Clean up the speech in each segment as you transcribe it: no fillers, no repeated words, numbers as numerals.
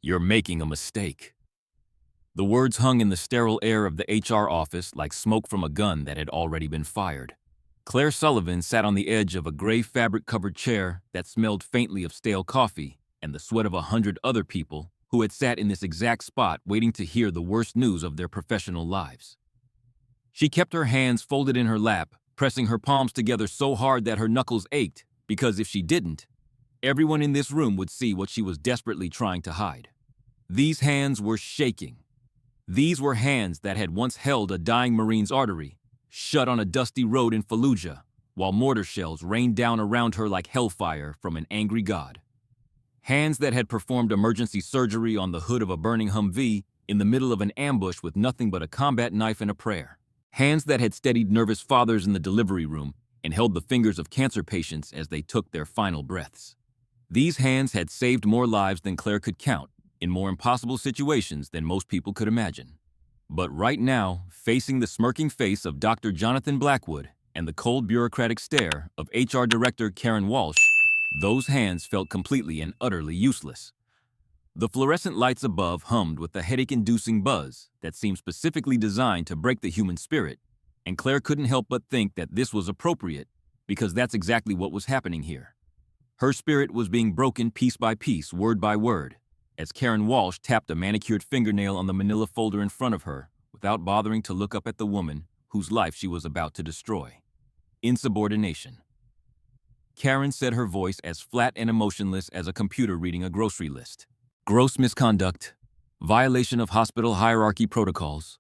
"You're making a mistake." The words hung in the sterile air of the HR office like smoke from a gun that had already been fired. Claire Sullivan sat on the edge of a gray fabric-covered chair that smelled faintly of stale coffee and the sweat of 100 other people who had sat in this exact spot waiting to hear the worst news of their professional lives. She kept her hands folded in her lap, pressing her palms together so hard that her knuckles ached, because if she didn't, everyone in this room would see what she was desperately trying to hide. These hands were shaking. These were hands that had once held a dying Marine's artery, shut on a dusty road in Fallujah, while mortar shells rained down around her like hellfire from an angry god. Hands that had performed emergency surgery on the hood of a burning Humvee in the middle of an ambush with nothing but a combat knife and a prayer. Hands that had steadied nervous fathers in the delivery room and held the fingers of cancer patients as they took their final breaths. These hands had saved more lives than Claire could count, in more impossible situations than most people could imagine. But right now, facing the smirking face of Dr. Jonathan Blackwood and the cold bureaucratic stare of HR Director Karen Walsh, those hands felt completely and utterly useless. The fluorescent lights above hummed with a headache-inducing buzz that seemed specifically designed to break the human spirit, and Claire couldn't help but think that this was appropriate because that's exactly what was happening here. Her spirit was being broken piece by piece, word by word, as Karen Walsh tapped a manicured fingernail on the manila folder in front of her without bothering to look up at the woman whose life she was about to destroy. Insubordination. Karen said, her voice as flat and emotionless as a computer reading a grocery list. Gross misconduct, violation of hospital hierarchy protocols,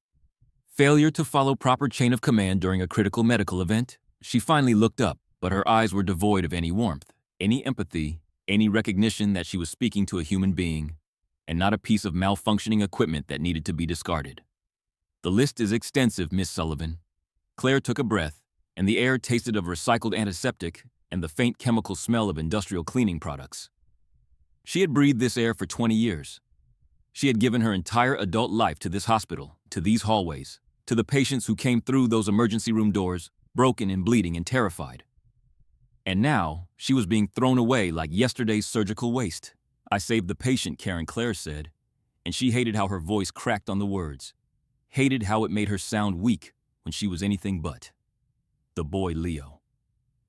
failure to follow proper chain of command during a critical medical event. She finally looked up, but her eyes were devoid of any warmth, any empathy, any recognition that she was speaking to a human being, and not a piece of malfunctioning equipment that needed to be discarded. "The list is extensive, Miss Sullivan." Claire took a breath, and the air tasted of recycled antiseptic and the faint chemical smell of industrial cleaning products. She had breathed this air for 20 years. She had given her entire adult life to this hospital, to these hallways, to the patients who came through those emergency room doors, broken and bleeding and terrified. And now, she was being thrown away like yesterday's surgical waste. "I saved the patient," Claire said, and she hated how her voice cracked on the words, hated how it made her sound weak when she was anything but. "The boy Leo.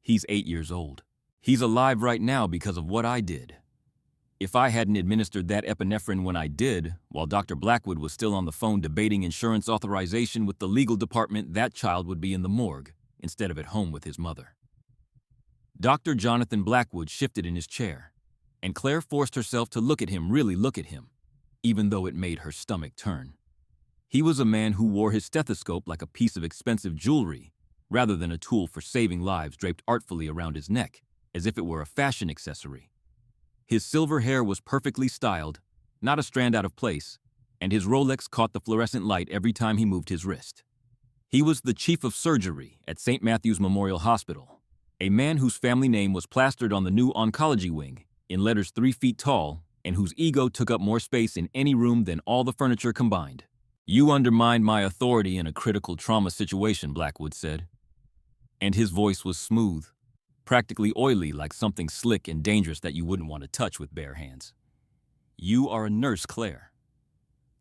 He's 8 years old. He's alive right now because of what I did. If I hadn't administered that epinephrine when I did, while Dr. Blackwood was still on the phone debating insurance authorization with the legal department, that child would be in the morgue instead of at home with his mother." Dr. Jonathan Blackwood shifted in his chair, and Claire forced herself to really look at him, even though it made her stomach turn. He was a man who wore his stethoscope like a piece of expensive jewelry, rather than a tool for saving lives draped artfully around his neck, as if it were a fashion accessory. His silver hair was perfectly styled, not a strand out of place, and his Rolex caught the fluorescent light every time he moved his wrist. He was the chief of surgery at St. Matthew's Memorial Hospital, a man whose family name was plastered on the new oncology wing in letters 3 feet tall and whose ego took up more space in any room than all the furniture combined. "You undermined my authority in a critical trauma situation," Blackwood said. And his voice was smooth, practically oily, like something slick and dangerous that you wouldn't want to touch with bare hands. "You are a nurse, Claire.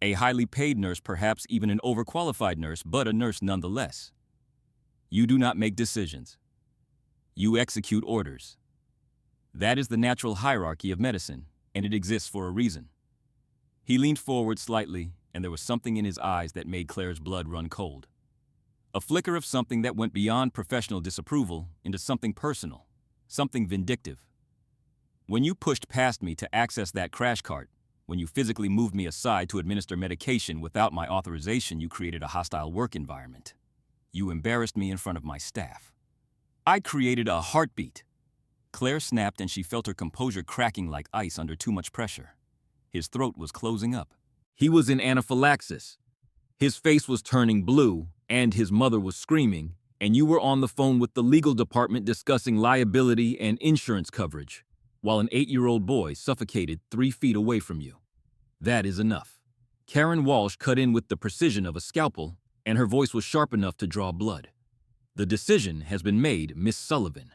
A highly paid nurse, perhaps even an overqualified nurse, but a nurse nonetheless. You do not make decisions. You execute orders. That is the natural hierarchy of medicine, and it exists for a reason." He leaned forward slightly, and there was something in his eyes that made Claire's blood run cold. A flicker of something that went beyond professional disapproval into something personal, something vindictive. "When you pushed past me to access that crash cart, when you physically moved me aside to administer medication without my authorization, you created a hostile work environment. You embarrassed me in front of my staff. I created a heartbeat." Claire snapped, and she felt her composure cracking like ice under too much pressure. His throat was closing up. He was in anaphylaxis. His face was turning blue, and his mother was screaming, and you were on the phone with the legal department discussing liability and insurance coverage, while an 8-year-old boy suffocated 3 feet away from you. That is enough. Karen Walsh cut in with the precision of a scalpel, and her voice was sharp enough to draw blood. "The decision has been made, Miss Sullivan.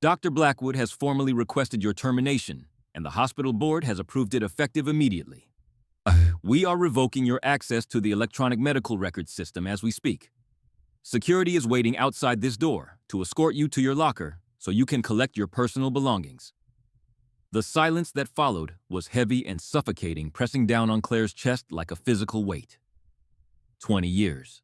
Dr. Blackwood has formally requested your termination, and the hospital board has approved it effective immediately. We are revoking your access to the electronic medical records system as we speak. Security is waiting outside this door to escort you to your locker so you can collect your personal belongings. The silence that followed was heavy and suffocating, pressing down on Claire's chest like a physical weight. 20 years.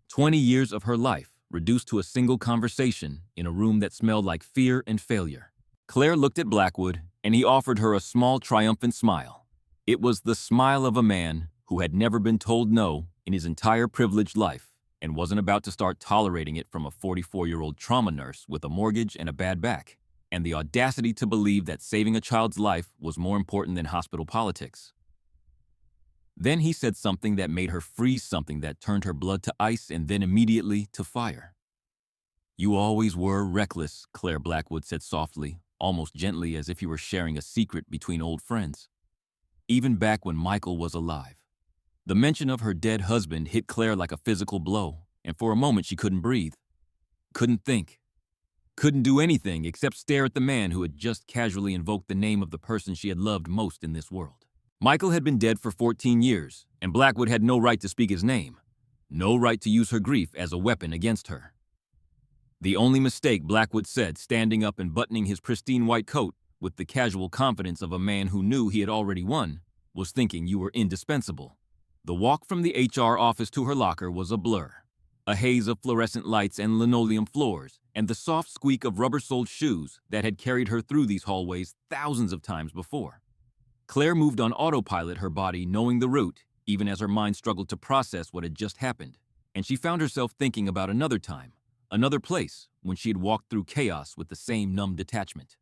20 years of her life reduced to a single conversation in a room that smelled like fear and failure. Claire looked at Blackwood, and he offered her a small, triumphant smile. It was the smile of a man who had never been told no in his entire privileged life and wasn't about to start tolerating it from a 44-year-old trauma nurse with a mortgage and a bad back, and the audacity to believe that saving a child's life was more important than hospital politics. Then he said something that made her freeze, something that turned her blood to ice and then immediately to fire. "You always were reckless," Claire Blackwood said softly, almost gently, as if he were sharing a secret between old friends. Even back when Michael was alive. The mention of her dead husband hit Claire like a physical blow, and for a moment she couldn't breathe. Couldn't think. Couldn't do anything except stare at the man who had just casually invoked the name of the person she had loved most in this world. Michael had been dead for 14 years, and Blackwood had no right to speak his name, no right to use her grief as a weapon against her. The only mistake, Blackwood said, standing up and buttoning his pristine white coat with the casual confidence of a man who knew he had already won, was thinking you were indispensable. The walk from the HR office to her locker was a blur. A haze of fluorescent lights and linoleum floors, and the soft squeak of rubber-soled shoes that had carried her through these hallways thousands of times before. Claire moved on autopilot, her body knowing the route, even as her mind struggled to process what had just happened, and she found herself thinking about another time, another place, when she had walked through chaos with the same numb detachment.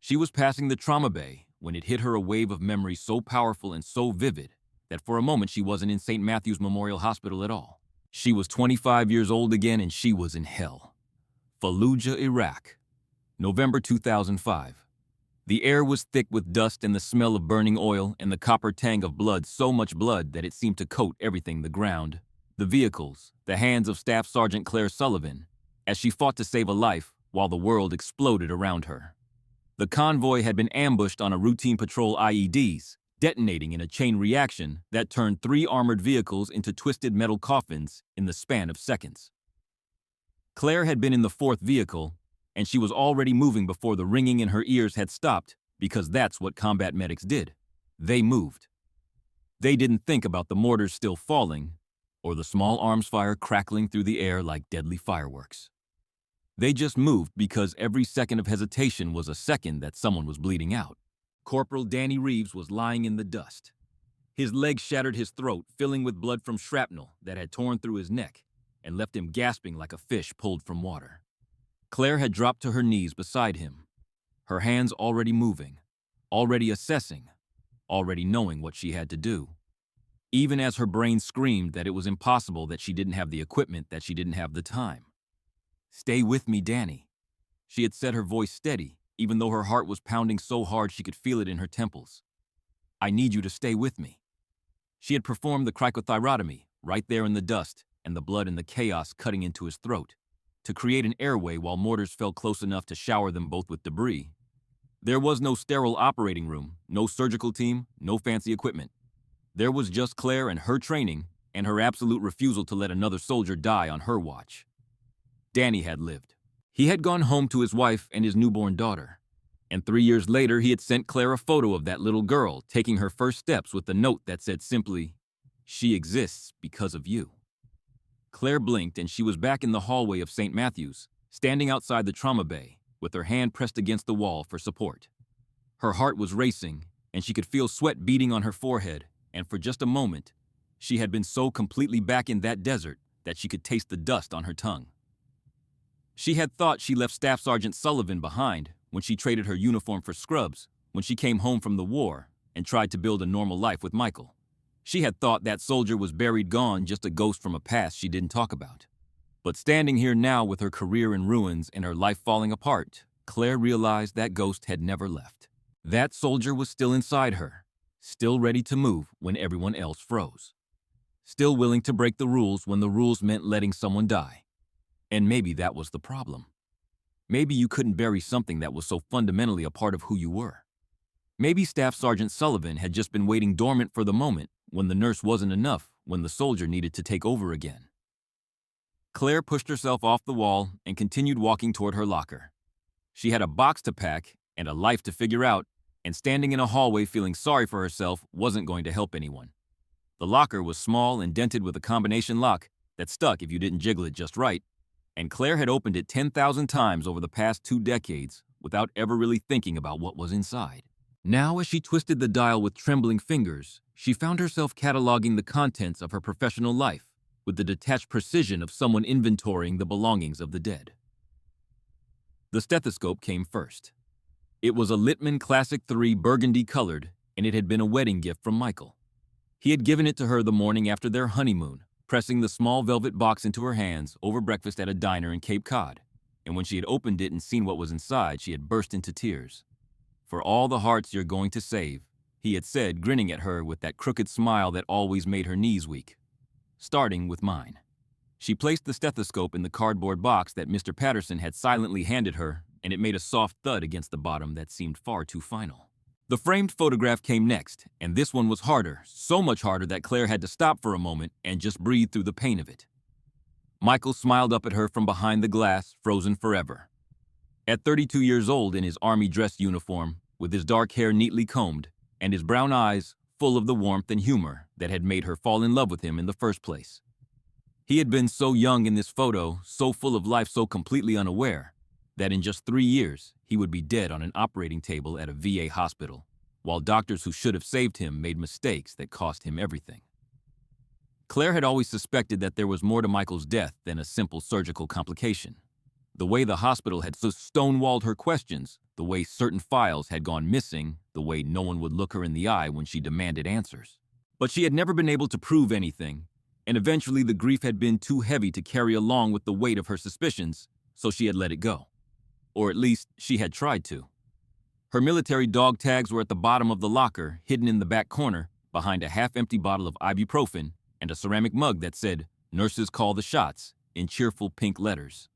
She was passing the trauma bay when it hit her a wave of memory so powerful and so vivid that for a moment she wasn't in St. Matthew's Memorial Hospital at all. She was 25 years old again, and she was in hell. Fallujah, Iraq. November 2005. The air was thick with dust and the smell of burning oil and the copper tang of blood, so much blood that it seemed to coat everything: the ground, the vehicles, the hands of Staff Sergeant Claire Sullivan, as she fought to save a life while the world exploded around her. The convoy had been ambushed on a routine patrol, IEDs, detonating in a chain reaction that turned 3 armored vehicles into twisted metal coffins in the span of seconds. Claire had been in the 4th vehicle, and she was already moving before the ringing in her ears had stopped, because that's what combat medics did. They moved. They didn't think about the mortars still falling, or the small arms fire crackling through the air like deadly fireworks. They just moved because every second of hesitation was a second that someone was bleeding out. Corporal Danny Reeves was lying in the dust. His legs shattered his throat, filling with blood from shrapnel that had torn through his neck and left him gasping like a fish pulled from water. Claire had dropped to her knees beside him, her hands already moving, already assessing, already knowing what she had to do. Even as her brain screamed that it was impossible, that she didn't have the equipment, that she didn't have the time. "Stay with me, Danny." She had said, her voice steady, even though her heart was pounding so hard she could feel it in her temples. "I need you to stay with me." She had performed the cricothyrotomy right there in the dust and the blood and the chaos cutting into his throat to create an airway while mortars fell close enough to shower them both with debris. There was no sterile operating room, no surgical team, no fancy equipment. There was just Claire and her training and her absolute refusal to let another soldier die on her watch. Danny had lived. He had gone home to his wife and his newborn daughter, and 3 years later he had sent Claire a photo of that little girl taking her first steps with a note that said simply, "She exists because of you." Claire blinked and she was back in the hallway of St. Matthew's, standing outside the trauma bay, with her hand pressed against the wall for support. Her heart was racing, and she could feel sweat beading on her forehead, and for just a moment, she had been so completely back in that desert that she could taste the dust on her tongue. She had thought she left Staff Sergeant Sullivan behind when she traded her uniform for scrubs when she came home from the war and tried to build a normal life with Michael. She had thought that soldier was buried, gone, just a ghost from a past she didn't talk about. But standing here now with her career in ruins and her life falling apart, Claire realized that ghost had never left. That soldier was still inside her, still ready to move when everyone else froze. Still willing to break the rules when the rules meant letting someone die. And maybe that was the problem. Maybe you couldn't bury something that was so fundamentally a part of who you were. Maybe Staff Sergeant Sullivan had just been waiting dormant for the moment when the nurse wasn't enough, when the soldier needed to take over again. Claire pushed herself off the wall and continued walking toward her locker. She had a box to pack and a life to figure out, and standing in a hallway feeling sorry for herself wasn't going to help anyone. The locker was small and dented with a combination lock that stuck if you didn't jiggle it just right, and Claire had opened it 10,000 times over the past 2 decades without ever really thinking about what was inside. Now, as she twisted the dial with trembling fingers, she found herself cataloging the contents of her professional life with the detached precision of someone inventorying the belongings of the dead. The stethoscope came first. It was a Littman Classic 3 burgundy colored, and it had been a wedding gift from Michael. He had given it to her the morning after their honeymoon, pressing the small velvet box into her hands over breakfast at a diner in Cape Cod, and when she had opened it and seen what was inside, she had burst into tears. "For all the hearts you're going to save," he had said, grinning at her with that crooked smile that always made her knees weak. "Starting with mine." She placed the stethoscope in the cardboard box that Mr. Patterson had silently handed her, and it made a soft thud against the bottom that seemed far too final. The framed photograph came next, and this one was harder, so much harder that Claire had to stop for a moment and just breathe through the pain of it. Michael smiled up at her from behind the glass, frozen forever. At 32 years old in his army dress uniform, with his dark hair neatly combed, and his brown eyes full of the warmth and humor that had made her fall in love with him in the first place. He had been so young in this photo, so full of life, so completely unaware, that in just 3 years, he would be dead on an operating table at a VA hospital, while doctors who should have saved him made mistakes that cost him everything. Claire had always suspected that there was more to Michael's death than a simple surgical complication. The way the hospital had so stonewalled her questions, the way certain files had gone missing, the way no one would look her in the eye when she demanded answers. But she had never been able to prove anything, and eventually the grief had been too heavy to carry along with the weight of her suspicions, so she had let it go. Or at least, she had tried to. Her military dog tags were at the bottom of the locker, hidden in the back corner, behind a half-empty bottle of ibuprofen and a ceramic mug that said, "Nurses call the shots," in cheerful pink letters.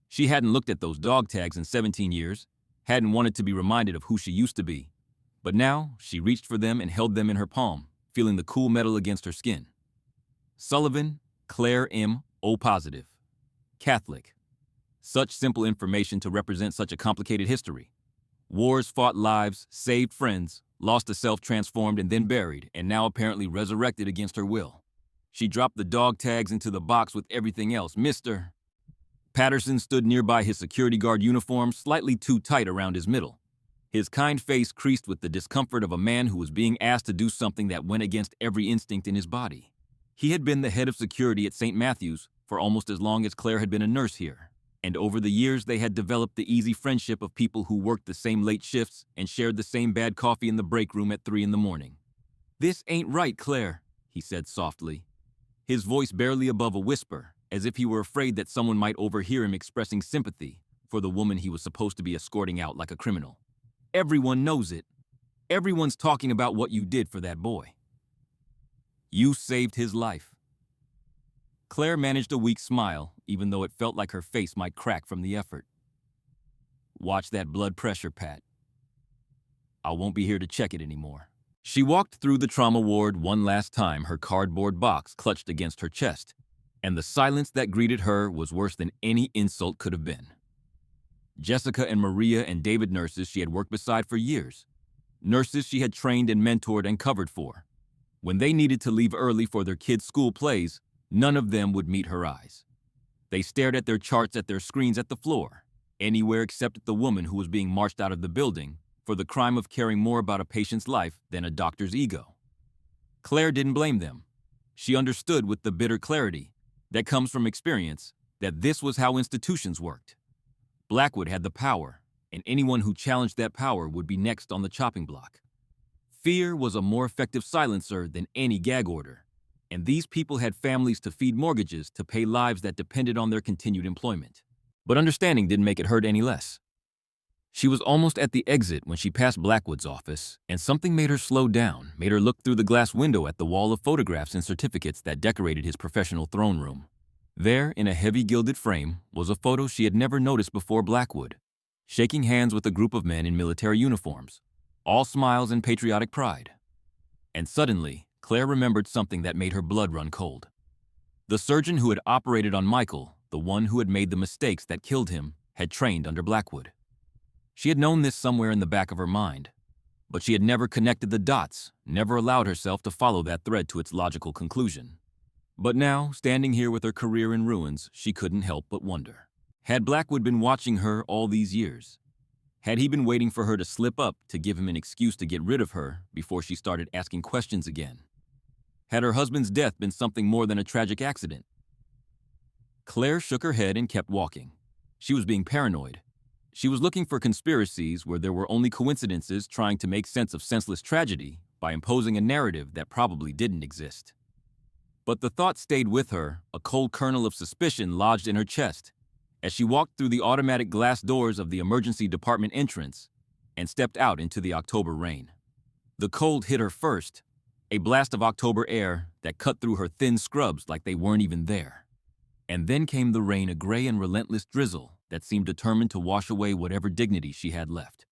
She hadn't looked at those dog tags in 17 years, hadn't wanted to be reminded of who she used to be. But now, she reached for them and held them in her palm, feeling the cool metal against her skin. Sullivan, Claire M. O positive. Catholic. Such simple information to represent such a complicated history. Wars fought lives, saved friends, lost a self transformed and then buried, and now apparently resurrected against her will. She dropped the dog tags into the box with everything else. Mr. Patterson stood nearby, his security guard uniform slightly too tight around his middle. His kind face creased with the discomfort of a man who was being asked to do something that went against every instinct in his body. He had been the head of security at St. Matthew's for almost as long as Claire had been a nurse here, and over the years they had developed the easy friendship of people who worked the same late shifts and shared the same bad coffee in the break room at 3 in the morning. "This ain't right, Claire," he said softly, his voice barely above a whisper, as if he were afraid that someone might overhear him expressing sympathy for the woman he was supposed to be escorting out like a criminal. "Everyone knows it. Everyone's talking about what you did for that boy. You saved his life." Claire managed a weak smile, even though it felt like her face might crack from the effort. "Watch that blood pressure, Pat. I won't be here to check it anymore." She walked through the trauma ward one last time, her cardboard box clutched against her chest, and the silence that greeted her was worse than any insult could have been. Jessica and Maria and David, nurses she had worked beside for years. Nurses she had trained and mentored and covered for. When they needed to leave early for their kids' school plays, none of them would meet her eyes. They stared at their charts at their screens at the floor, anywhere except at the woman who was being marched out of the building for the crime of caring more about a patient's life than a doctor's ego. Claire didn't blame them. She understood with the bitter clarity that comes from experience that this was how institutions worked. Blackwood had the power, and anyone who challenged that power would be next on the chopping block. Fear was a more effective silencer than any gag order, and these people had families to feed, mortgages to pay, lives that depended on their continued employment. But understanding didn't make it hurt any less. She was almost at the exit when she passed Blackwood's office, and something made her slow down, made her look through the glass window at the wall of photographs and certificates that decorated his professional throne room. There, in a heavy gilded frame, was a photo she had never noticed before: Blackwood, shaking hands with a group of men in military uniforms. all smiles and patriotic pride. And suddenly, Claire remembered something that made her blood run cold. The surgeon who had operated on Michael, the one who had made the mistakes that killed him, had trained under Blackwood. She had known this somewhere in the back of her mind, but she had never connected the dots, never allowed herself to follow that thread to its logical conclusion. But now, standing here with her career in ruins, she couldn't help but wonder. Had Blackwood been watching her all these years? Had he been waiting for her to slip up to give him an excuse to get rid of her before she started asking questions again? Had her husband's death been something more than a tragic accident? Claire shook her head and kept walking. She was being paranoid. She was looking for conspiracies where there were only coincidences trying to make sense of senseless tragedy by imposing a narrative that probably didn't exist. But the thought stayed with her, a cold kernel of suspicion lodged in her chest, as she walked through the automatic glass doors of the emergency department entrance and stepped out into the October rain. The cold hit her first, a blast of October air that cut through her thin scrubs like they weren't even there. And then came the rain, a gray and relentless drizzle that seemed determined to wash away whatever dignity she had left.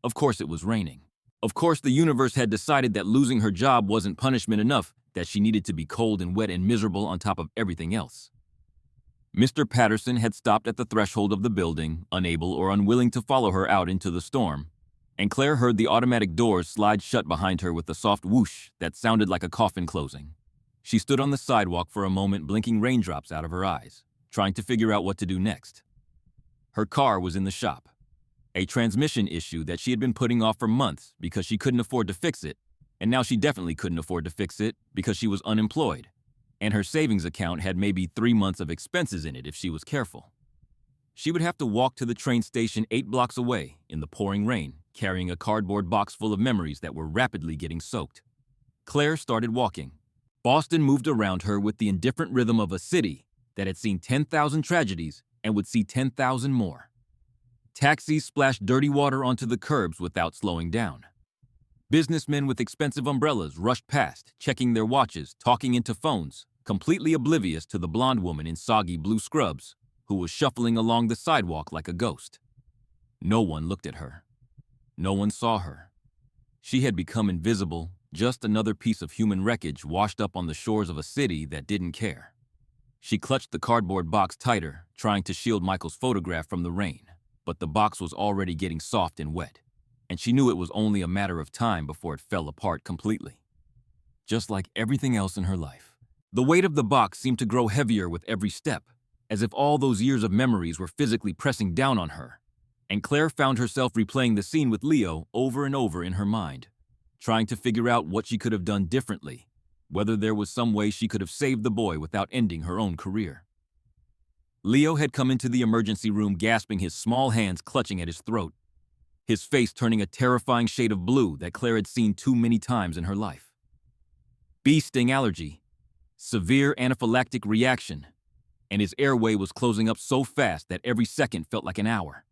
Of course it was raining. Of course the universe had decided that losing her job wasn't punishment enough, that she needed to be cold and wet and miserable on top of everything else. Mr. Patterson had stopped at the threshold of the building, unable or unwilling to follow her out into the storm, and Claire heard the automatic doors slide shut behind her with a soft whoosh that sounded like a coffin closing. She stood on the sidewalk for a moment, blinking raindrops out of her eyes, trying to figure out what to do next. Her car was in the shop, a transmission issue that she had been putting off for months because she couldn't afford to fix it, and now she definitely couldn't afford to fix it because she was unemployed, and her savings account had maybe 3 months of expenses in it if she was careful. She would have to walk to the train station 8 blocks away in the pouring rain, carrying a cardboard box full of memories that were rapidly getting soaked. Claire started walking. Boston moved around her with the indifferent rhythm of a city that had seen 10,000 tragedies and would see 10,000 more. Taxis splashed dirty water onto the curbs without slowing down. Businessmen with expensive umbrellas rushed past, checking their watches, talking into phones, completely oblivious to the blonde woman in soggy blue scrubs who was shuffling along the sidewalk like a ghost. No one looked at her. No one saw her. She had become invisible, just another piece of human wreckage washed up on the shores of a city that didn't care. She clutched the cardboard box tighter, trying to shield Michael's photograph from the rain, but the box was already getting soft and wet, and she knew it was only a matter of time before it fell apart completely. Just like everything else in her life, the weight of the box seemed to grow heavier with every step, as if all those years of memories were physically pressing down on her, and Claire found herself replaying the scene with Leo over and over in her mind, trying to figure out what she could have done differently, whether there was some way she could have saved the boy without ending her own career. Leo had come into the emergency room gasping, his small hands clutching at his throat, his face turning a terrifying shade of blue that Claire had seen too many times in her life. Bee sting allergy, severe anaphylactic reaction, and his airway was closing up so fast that every second felt like an hour.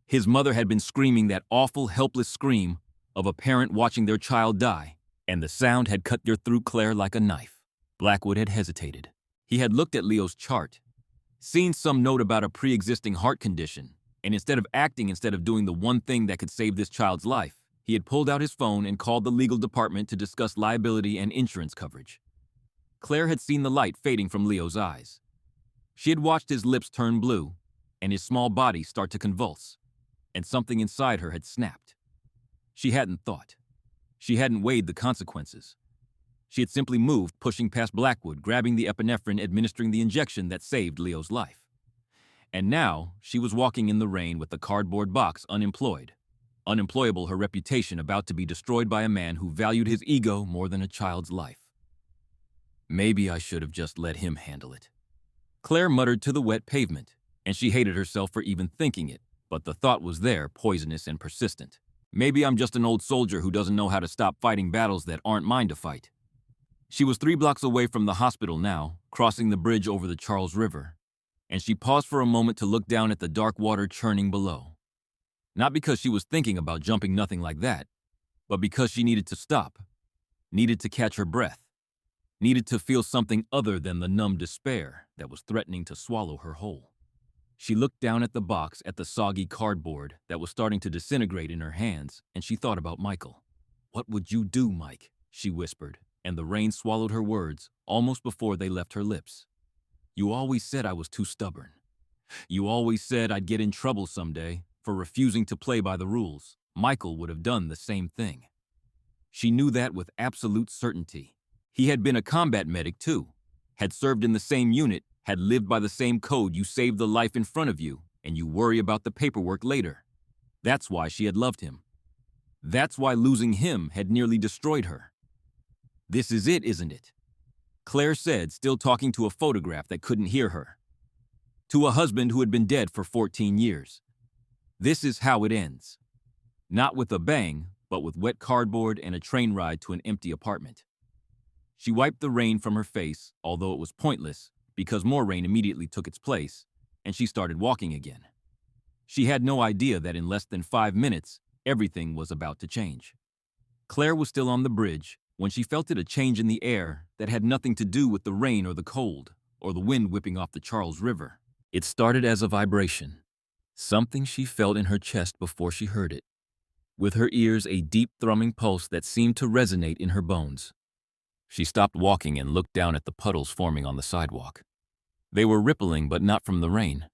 His mother had been screaming that awful, helpless scream of a parent watching their child die, and the sound had cut through Claire like a knife. Blackwood had hesitated. He had looked at Leo's chart, seen some note about a pre-existing heart condition, and instead of doing the one thing that could save this child's life, he had pulled out his phone and called the legal department to discuss liability and insurance coverage. Claire had seen the light fading from Leo's eyes. She had watched his lips turn blue and his small body start to convulse, and something inside her had snapped. She hadn't thought. She hadn't weighed the consequences. She had simply moved, pushing past Blackwood, grabbing the epinephrine, administering the injection that saved Leo's life. And now, she was walking in the rain with the cardboard box, unemployed. Unemployable, her reputation about to be destroyed by a man who valued his ego more than a child's life. Maybe I should have just let him handle it. Claire muttered to the wet pavement, and she hated herself for even thinking it, but the thought was there, poisonous and persistent. Maybe I'm just an old soldier who doesn't know how to stop fighting battles that aren't mine to fight. She was 3 blocks away from the hospital now, crossing the bridge over the Charles River, and she paused for a moment to look down at the dark water churning below. Not because she was thinking about jumping, nothing like that, but because she needed to stop, needed to catch her breath, needed to feel something other than the numb despair that was threatening to swallow her whole. She looked down at the box at the soggy cardboard that was starting to disintegrate in her hands, and she thought about Michael. "What would you do, Mike?" she whispered, and the rain swallowed her words almost before they left her lips. "You always said I was too stubborn. You always said I'd get in trouble someday for refusing to play by the rules. Michael would have done the same thing." She knew that with absolute certainty. He had been a combat medic too, had served in the same unit, had lived by the same code: you save the life in front of you, and you worry about the paperwork later. That's why she had loved him. That's why losing him had nearly destroyed her. "This is it, isn't it?" Claire said, still talking to a photograph that couldn't hear her. To a husband who had been dead for 14 years. "This is how it ends." Not with a bang, but with wet cardboard and a train ride to an empty apartment. She wiped the rain from her face, although it was pointless, because more rain immediately took its place, and she started walking again. She had no idea that in less than 5 minutes, everything was about to change. Claire was still on the bridge when she felt a change in the air that had nothing to do with the rain or the cold, or the wind whipping off the Charles River. It started as a vibration, something she felt in her chest before she heard it. With her ears, a deep thrumming pulse that seemed to resonate in her bones. She stopped walking and looked down at the puddles forming on the sidewalk. They were rippling, but not from the rain.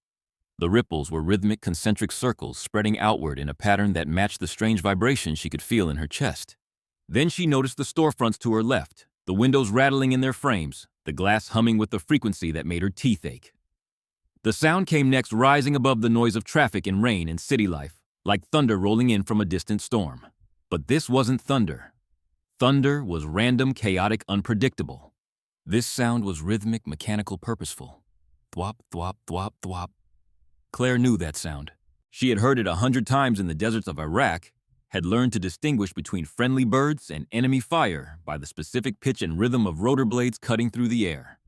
The ripples were rhythmic concentric circles spreading outward in a pattern that matched the strange vibration she could feel in her chest. Then she noticed the storefronts to her left, the windows rattling in their frames, the glass humming with a frequency that made her teeth ache. The sound came next, rising above the noise of traffic and rain and city life, like thunder rolling in from a distant storm. But this wasn't thunder. Thunder was random, chaotic, unpredictable. This sound was rhythmic, mechanical, purposeful. Thwop, thwop, thwop, thwop. Claire knew that sound. She had heard it 100 times in the deserts of Iraq, had learned to distinguish between friendly birds and enemy fire by the specific pitch and rhythm of rotor blades cutting through the air.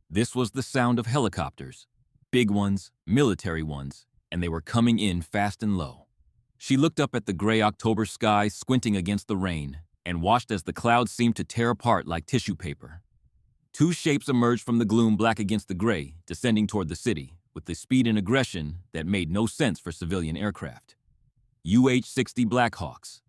This was the sound of helicopters, big ones, military ones, and they were coming in fast and low. She looked up at the gray October sky, squinting against the rain, and watched as the clouds seemed to tear apart like tissue paper. Two shapes emerged from the gloom, black against the gray, descending toward the city, with the speed and aggression that made no sense for civilian aircraft. UH-60 Blackhawks.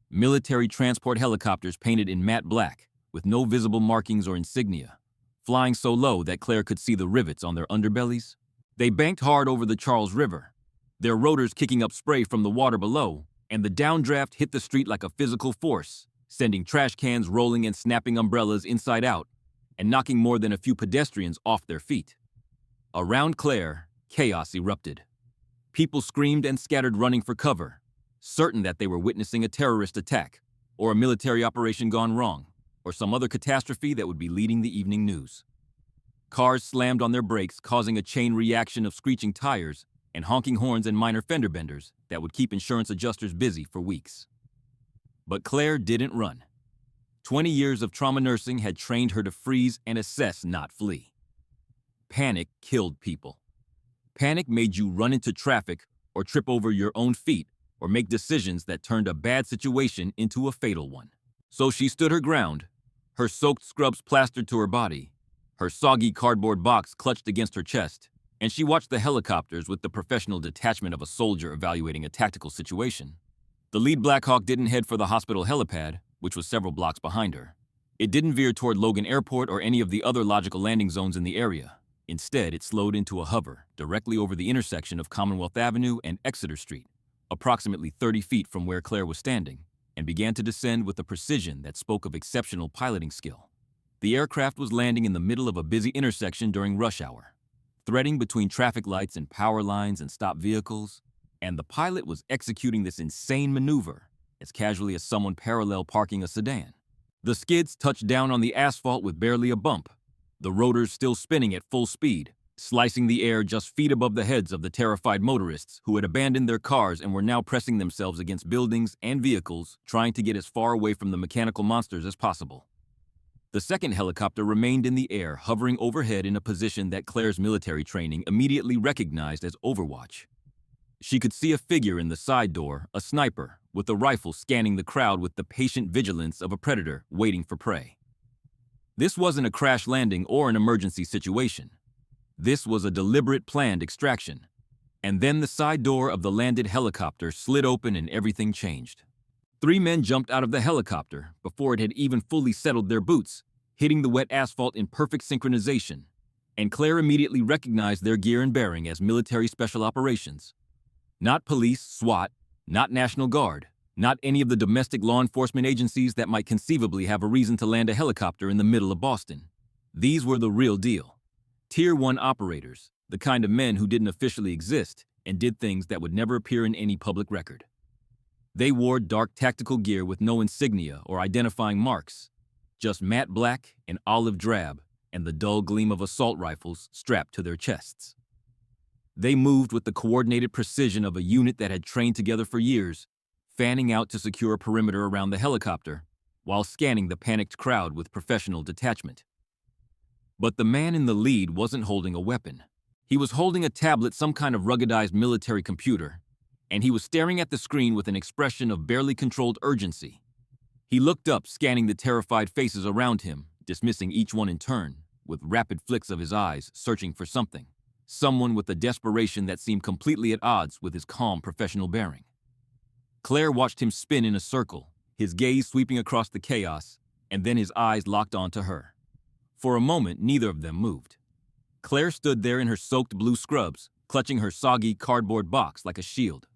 Military transport helicopters painted in matte black, with no visible markings or insignia, flying so low that Claire could see the rivets on their underbellies. They banked hard over the Charles River, their rotors kicking up spray from the water below, and the downdraft hit the street like a physical force, sending trash cans rolling and snapping umbrellas inside out, and knocking more than a few pedestrians off their feet. Around Claire, chaos erupted. People screamed and scattered, running for cover, certain that they were witnessing a terrorist attack, or a military operation gone wrong, or some other catastrophe that would be leading the evening news. Cars slammed on their brakes, causing a chain reaction of screeching tires and honking horns and minor fender benders that would keep insurance adjusters busy for weeks. But Claire didn't run. 20 years of trauma nursing had trained her to freeze and assess, not flee. Panic killed people. Panic made you run into traffic or trip over your own feet or make decisions that turned a bad situation into a fatal one. So she stood her ground, her soaked scrubs plastered to her body, her soggy cardboard box clutched against her chest, and she watched the helicopters with the professional detachment of a soldier evaluating a tactical situation. The lead Blackhawk didn't head for the hospital helipad, which was several blocks behind her. It didn't veer toward Logan Airport or any of the other logical landing zones in the area. Instead, it slowed into a hover directly over the intersection of Commonwealth Avenue and Exeter Street, approximately 30 feet from where Claire was standing, and began to descend with a precision that spoke of exceptional piloting skill. The aircraft was landing in the middle of a busy intersection during rush hour, threading between traffic lights and power lines and stopped vehicles, and the pilot was executing this insane maneuver as casually as someone parallel parking a sedan. The skids touched down on the asphalt with barely a bump, the rotors still spinning at full speed, slicing the air just feet above the heads of the terrified motorists who had abandoned their cars and were now pressing themselves against buildings and vehicles, trying to get as far away from the mechanical monsters as possible. The second helicopter remained in the air, hovering overhead in a position that Claire's military training immediately recognized as Overwatch. She could see a figure in the side door, a sniper, with a rifle scanning the crowd with the patient vigilance of a predator waiting for prey. This wasn't a crash landing or an emergency situation. This was a deliberate, planned extraction, And then the side door of the landed helicopter slid open and everything changed. 3 men jumped out of the helicopter before it had even fully settled their boots, hitting the wet asphalt in perfect synchronization, and Claire immediately recognized their gear and bearing as military special operations. Not police, SWAT, not National Guard, not any of the domestic law enforcement agencies that might conceivably have a reason to land a helicopter in the middle of Boston. These were the real deal. Tier 1 operators, the kind of men who didn't officially exist and did things that would never appear in any public record. They wore dark tactical gear with no insignia or identifying marks, just matte black and olive drab, and the dull gleam of assault rifles strapped to their chests. They moved with the coordinated precision of a unit that had trained together for years, fanning out to secure a perimeter around the helicopter, while scanning the panicked crowd with professional detachment. But the man in the lead wasn't holding a weapon. He was holding a tablet, some kind of ruggedized military computer, and he was staring at the screen with an expression of barely controlled urgency. He looked up, scanning the terrified faces around him, dismissing each one in turn, with rapid flicks of his eyes, searching for something. Someone with a desperation that seemed completely at odds with his calm professional bearing. Claire watched him spin in a circle, his gaze sweeping across the chaos, and then his eyes locked onto her. For a moment, neither of them moved. Claire stood there in her soaked blue scrubs, clutching her soggy cardboard box like a shield.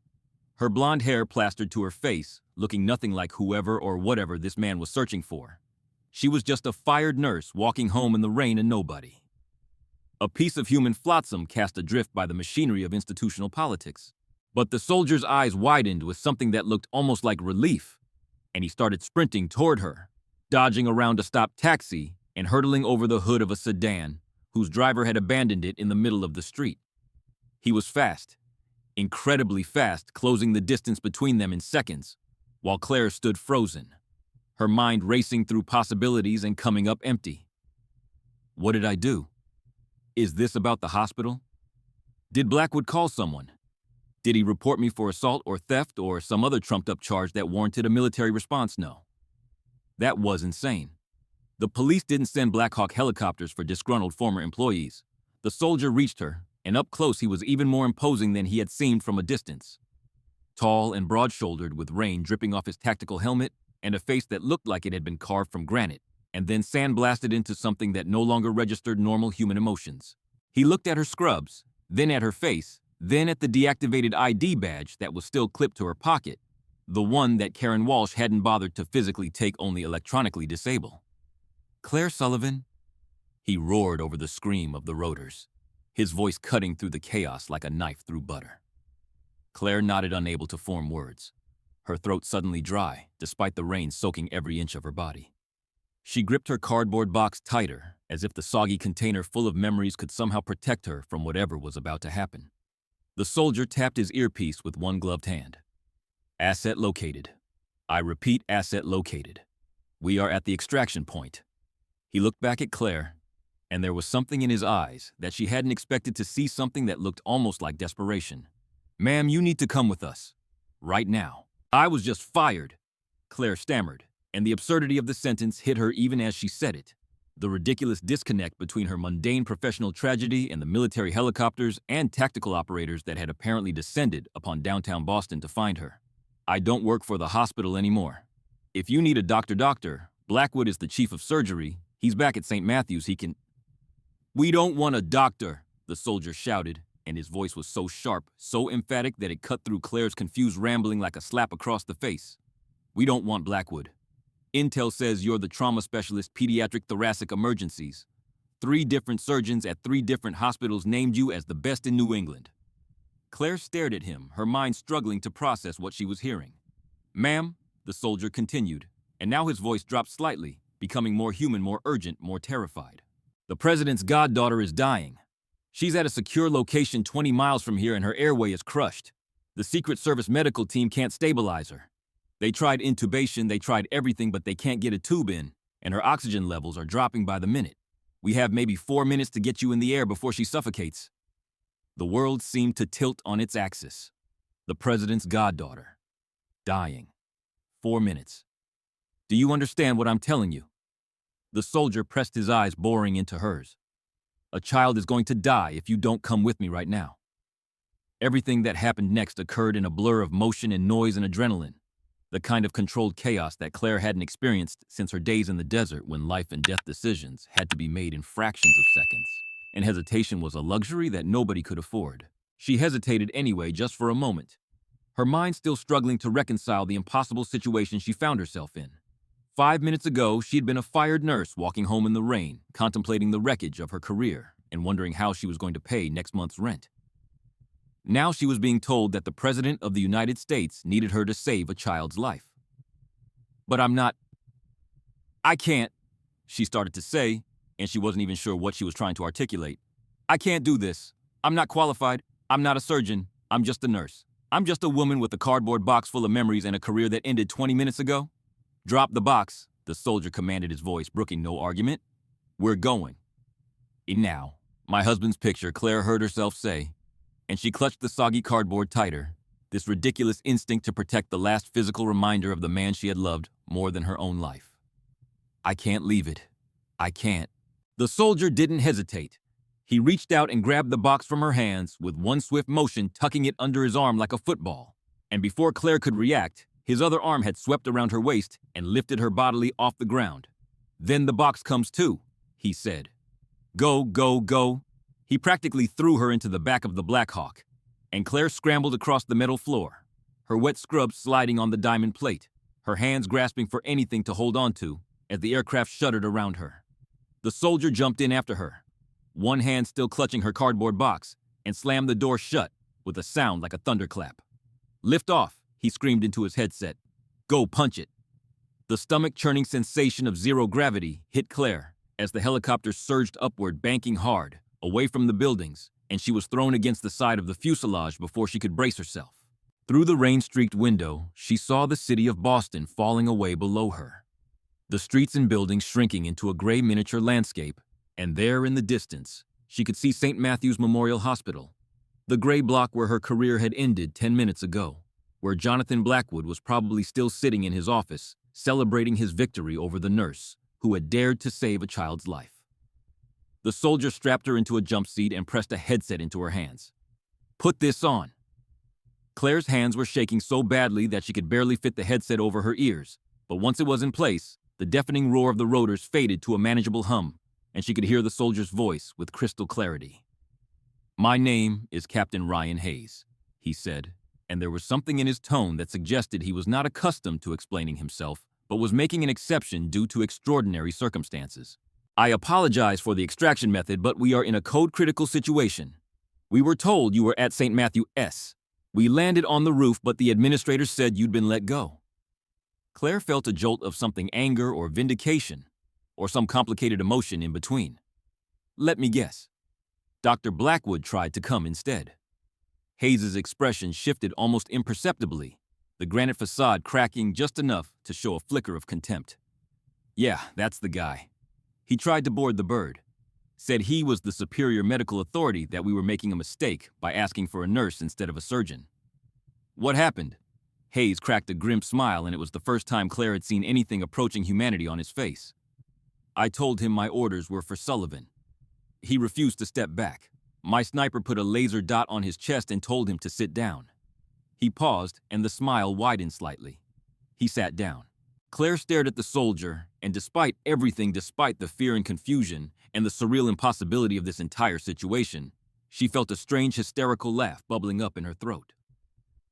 Her blonde hair plastered to her face, looking nothing like whoever or whatever this man was searching for. She was just a fired nurse walking home in the rain and nobody. A piece of human flotsam cast adrift by the machinery of institutional politics. But the soldier's eyes widened with something that looked almost like relief, and he started sprinting toward her, dodging around a stopped taxi and hurtling over the hood of a sedan whose driver had abandoned it in the middle of the street. He was fast, incredibly fast, closing the distance between them in seconds, while Claire stood frozen, her mind racing through possibilities and coming up empty. What did I do? Is this about the hospital? Did Blackwood call someone? Did he report me for assault or theft or some other trumped-up charge that warranted a military response? No. That was insane. The police didn't send Blackhawk helicopters for disgruntled former employees. The soldier reached her, and up close he was even more imposing than he had seemed from a distance. Tall and broad-shouldered, with rain dripping off his tactical helmet and a face that looked like it had been carved from granite, and then sandblasted into something that no longer registered normal human emotions. He looked at her scrubs, then at her face, then at the deactivated ID badge that was still clipped to her pocket, the one that Karen Walsh hadn't bothered to physically take, only electronically disable. "Claire Sullivan?" He roared over the scream of the rotors, his voice cutting through the chaos like a knife through butter. Claire nodded, unable to form words, her throat suddenly dry, despite the rain soaking every inch of her body. She gripped her cardboard box tighter, as if the soggy container full of memories could somehow protect her from whatever was about to happen. The soldier tapped his earpiece with one gloved hand. "Asset located. I repeat, asset located. We are at the extraction point." He looked back at Claire, and there was something in his eyes that she hadn't expected to see, something that looked almost like desperation. "Ma'am, you need to come with us. Right now." "I was just fired," Claire stammered, and the absurdity of the sentence hit her even as she said it. The ridiculous disconnect between her mundane professional tragedy and the military helicopters and tactical operators that had apparently descended upon downtown Boston to find her. "I don't work for the hospital anymore. If you need a doctor, Blackwood is the chief of surgery. He's back at St. Matthew's. He can—" "We don't want a doctor," the soldier shouted, and his voice was so sharp, so emphatic that it cut through Claire's confused rambling like a slap across the face. "We don't want Blackwood. Intel says you're the trauma specialist, pediatric thoracic emergencies. 3 different surgeons at 3 different hospitals named you as the best in New England." Claire stared at him, her mind struggling to process what she was hearing. "Ma'am," the soldier continued, and now his voice dropped slightly, becoming more human, more urgent, more terrified. "The president's goddaughter is dying. She's at a secure location 20 miles from here and her airway is crushed. The Secret Service medical team can't stabilize her. They tried intubation, they tried everything, but they can't get a tube in, and her oxygen levels are dropping by the minute. We have maybe 4 minutes to get you in the air before she suffocates." The world seemed to tilt on its axis. The president's goddaughter. Dying. 4 minutes. "Do you understand what I'm telling you?" The soldier pressed his eyes, boring into hers. "A child is going to die if you don't come with me right now." Everything that happened next occurred in a blur of motion and noise and adrenaline, the kind of controlled chaos that Claire hadn't experienced since her days in the desert when life and death decisions had to be made in fractions of seconds, and hesitation was a luxury that nobody could afford. She hesitated anyway just for a moment, her mind still struggling to reconcile the impossible situation she found herself in. 5 minutes ago, she'd been a fired nurse walking home in the rain, contemplating the wreckage of her career and wondering how she was going to pay next month's rent. Now she was being told that the President of the United States needed her to save a child's life. "But I can't," she started to say, and she wasn't even sure what she was trying to articulate. "I can't do this. I'm not qualified. I'm not a surgeon. I'm just a nurse. I'm just a woman with a cardboard box full of memories and a career that ended 20 minutes ago." "Drop the box," the soldier commanded, his voice brooking no argument. "We're going." "And now, my husband's picture," Claire heard herself say, and she clutched the soggy cardboard tighter, this ridiculous instinct to protect the last physical reminder of the man she had loved more than her own life. "I can't leave it. I can't." The soldier didn't hesitate. He reached out and grabbed the box from her hands, with one swift motion tucking it under his arm like a football. And before Claire could react, his other arm had swept around her waist and lifted her bodily off the ground. "Then the box comes too," he said. "Go, go, go." He practically threw her into the back of the Blackhawk, and Claire scrambled across the metal floor, her wet scrubs sliding on the diamond plate, her hands grasping for anything to hold on to as the aircraft shuddered around her. The soldier jumped in after her, one hand still clutching her cardboard box, and slammed the door shut with a sound like a thunderclap. "Lift off," he screamed into his headset. "Go punch it." The stomach-churning sensation of zero gravity hit Claire as the helicopter surged upward, banking hard, away from the buildings, and she was thrown against the side of the fuselage before she could brace herself. Through the rain-streaked window, she saw the city of Boston falling away below her, the streets and buildings shrinking into a gray miniature landscape, and there in the distance, she could see St. Matthew's Memorial Hospital, the gray block where her career had ended 10 minutes ago, where Jonathan Blackwood was probably still sitting in his office, celebrating his victory over the nurse who had dared to save a child's life. The soldier strapped her into a jump seat and pressed a headset into her hands. "Put this on." Claire's hands were shaking so badly that she could barely fit the headset over her ears, but once it was in place, the deafening roar of the rotors faded to a manageable hum, and she could hear the soldier's voice with crystal clarity. "My name is Captain Ryan Hayes," he said, and there was something in his tone that suggested he was not accustomed to explaining himself, but was making an exception due to extraordinary circumstances. "I apologize for the extraction method, but we are in a code-critical situation. We were told you were at St. Matthew S. We landed on the roof, but the administrator said you'd been let go." Claire felt a jolt of something, anger or vindication, or some complicated emotion in between. "Let me guess. Dr. Blackwood tried to come instead." Hayes's expression shifted almost imperceptibly, the granite facade cracking just enough to show a flicker of contempt. "Yeah, that's the guy. He tried to board the bird. Said he was the superior medical authority, that we were making a mistake by asking for a nurse instead of a surgeon." "What happened?" Hayes cracked a grim smile, and it was the first time Claire had seen anything approaching humanity on his face. "I told him my orders were for Sullivan. He refused to step back. My sniper put a laser dot on his chest and told him to sit down." He paused, and the smile widened slightly. He sat down. Claire stared at the soldier, and despite everything, despite the fear and confusion and the surreal impossibility of this entire situation, she felt a strange hysterical laugh bubbling up in her throat.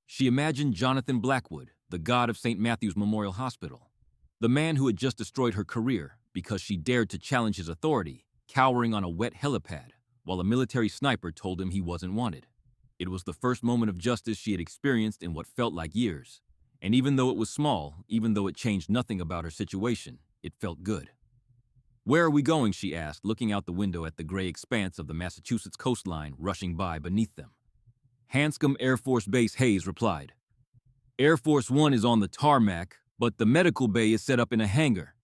She imagined Jonathan Blackwood, the god of St. Matthew's Memorial Hospital, the man who had just destroyed her career because she dared to challenge his authority, cowering on a wet helipad while a military sniper told him he wasn't wanted. It was the first moment of justice she had experienced in what felt like years. And even though it was small, even though it changed nothing about her situation, it felt good. "Where are we going?" she asked, looking out the window at the gray expanse of the Massachusetts coastline rushing by beneath them. "Hanscom Air Force Base," Hayes replied. "Air Force One is on the tarmac, but the medical bay is set up in a hangar.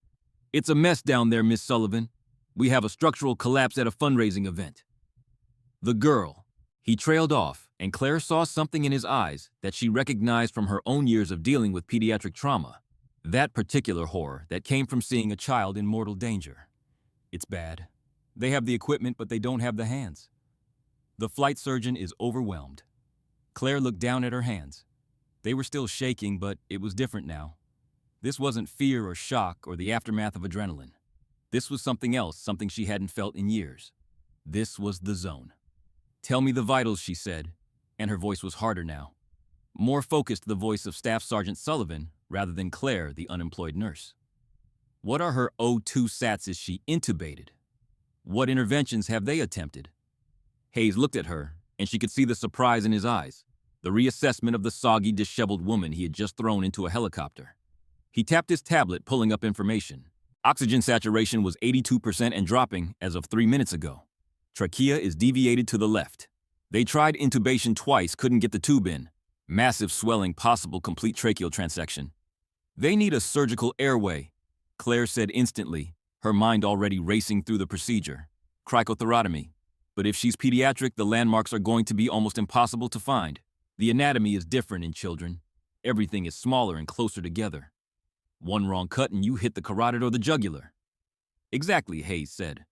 It's a mess down there, Miss Sullivan. We have a structural collapse at a fundraising event." The girl. He trailed off, and Claire saw something in his eyes that she recognized from her own years of dealing with pediatric trauma. That particular horror that came from seeing a child in mortal danger. It's bad. They have the equipment, but they don't have the hands. The flight surgeon is overwhelmed. Claire looked down at her hands. They were still shaking, but it was different now. This wasn't fear or shock or the aftermath of adrenaline. This was something else, something she hadn't felt in years. This was the zone. "Tell me the vitals," she said, and her voice was harder now. More focused, the voice of Staff Sergeant Sullivan rather than Claire, the unemployed nurse. What are her O2 sats? Is she intubated? What interventions have they attempted? Hayes looked at her, and she could see the surprise in his eyes, the reassessment of the soggy, disheveled woman he had just thrown into a helicopter. He tapped his tablet, pulling up information. Oxygen saturation was 82% and dropping as of 3 minutes ago. Trachea is deviated to the left. They tried intubation twice, couldn't get the tube in. Massive swelling, possible complete tracheal transection. They need a surgical airway, Claire said instantly, her mind already racing through the procedure. Cricothyrotomy. But if she's pediatric, the landmarks are going to be almost impossible to find. The anatomy is different in children. Everything is smaller and closer together. One wrong cut and you hit the carotid or the jugular. Exactly, Hayes said.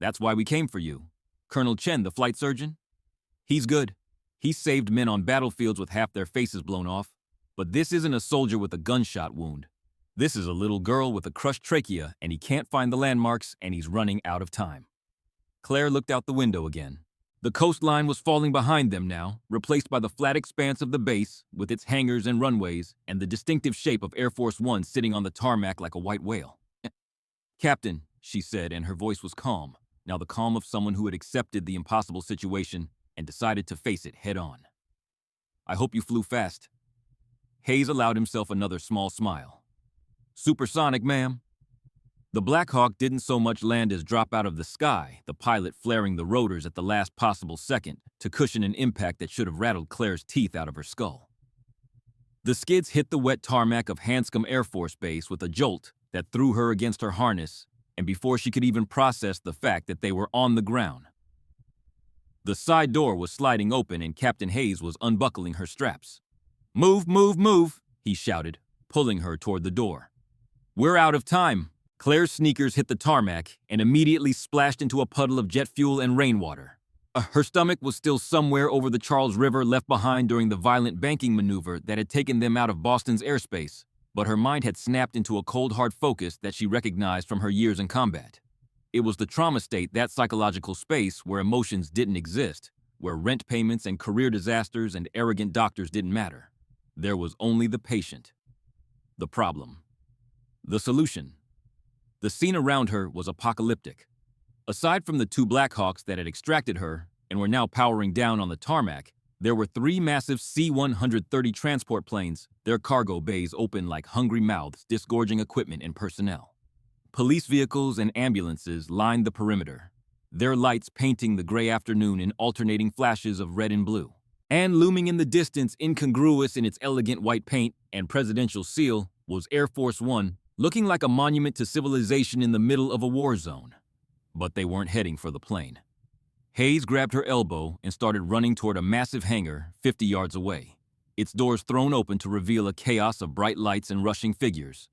That's why we came for you. Colonel Chen, the flight surgeon? He's good. He's saved men on battlefields with half their faces blown off. But this isn't a soldier with a gunshot wound. This is a little girl with a crushed trachea, and he can't find the landmarks, and he's running out of time. Claire looked out the window again. The coastline was falling behind them now, replaced by the flat expanse of the base, with its hangars and runways, and the distinctive shape of Air Force One sitting on the tarmac like a white whale. "Captain," she said, and her voice was calm, now the calm of someone who had accepted the impossible situation and decided to face it head-on. "I hope you flew fast." Hayes allowed himself another small smile. "Supersonic, ma'am." The Blackhawk didn't so much land as drop out of the sky, the pilot flaring the rotors at the last possible second to cushion an impact that should have rattled Claire's teeth out of her skull. The skids hit the wet tarmac of Hanscom Air Force Base with a jolt that threw her against her harness, and before she could even process the fact that they were on the ground. The side door was sliding open and Captain Hayes was unbuckling her straps. "Move, move, move," he shouted, pulling her toward the door. "We're out of time." Claire's sneakers hit the tarmac and immediately splashed into a puddle of jet fuel and rainwater. Her stomach was still somewhere over the Charles River, left behind during the violent banking maneuver that had taken them out of Boston's airspace, but her mind had snapped into a cold hard focus that she recognized from her years in combat. It was the trauma state, that psychological space where emotions didn't exist, where rent payments and career disasters and arrogant doctors didn't matter. There was only the patient. The problem. The solution. The scene around her was apocalyptic. Aside from the two Blackhawks that had extracted her and were now powering down on the tarmac, there were 3 massive C-130 transport planes, their cargo bays open like hungry mouths disgorging equipment and personnel. Police vehicles and ambulances lined the perimeter, their lights painting the gray afternoon in alternating flashes of red and blue. And looming in the distance, incongruous in its elegant white paint and presidential seal, was Air Force One, looking like a monument to civilization in the middle of a war zone. But they weren't heading for the plane. Hayes grabbed her elbow and started running toward a massive hangar 50 yards away, its doors thrown open to reveal a chaos of bright lights and rushing figures.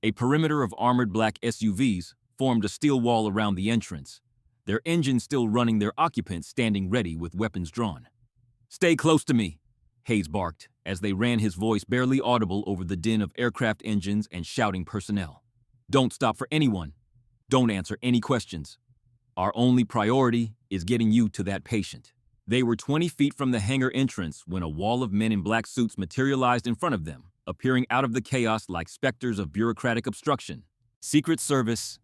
A perimeter of armored black SUVs formed a steel wall around the entrance, their engines still running, their occupants standing ready with weapons drawn. "Stay close to me," Hayes barked, as they ran, his voice barely audible over the din of aircraft engines and shouting personnel. "Don't stop for anyone. Don't answer any questions. Our only priority is getting you to that patient." They were 20 feet from the hangar entrance when a wall of men in black suits materialized in front of them, appearing out of the chaos like specters of bureaucratic obstruction. Secret Service.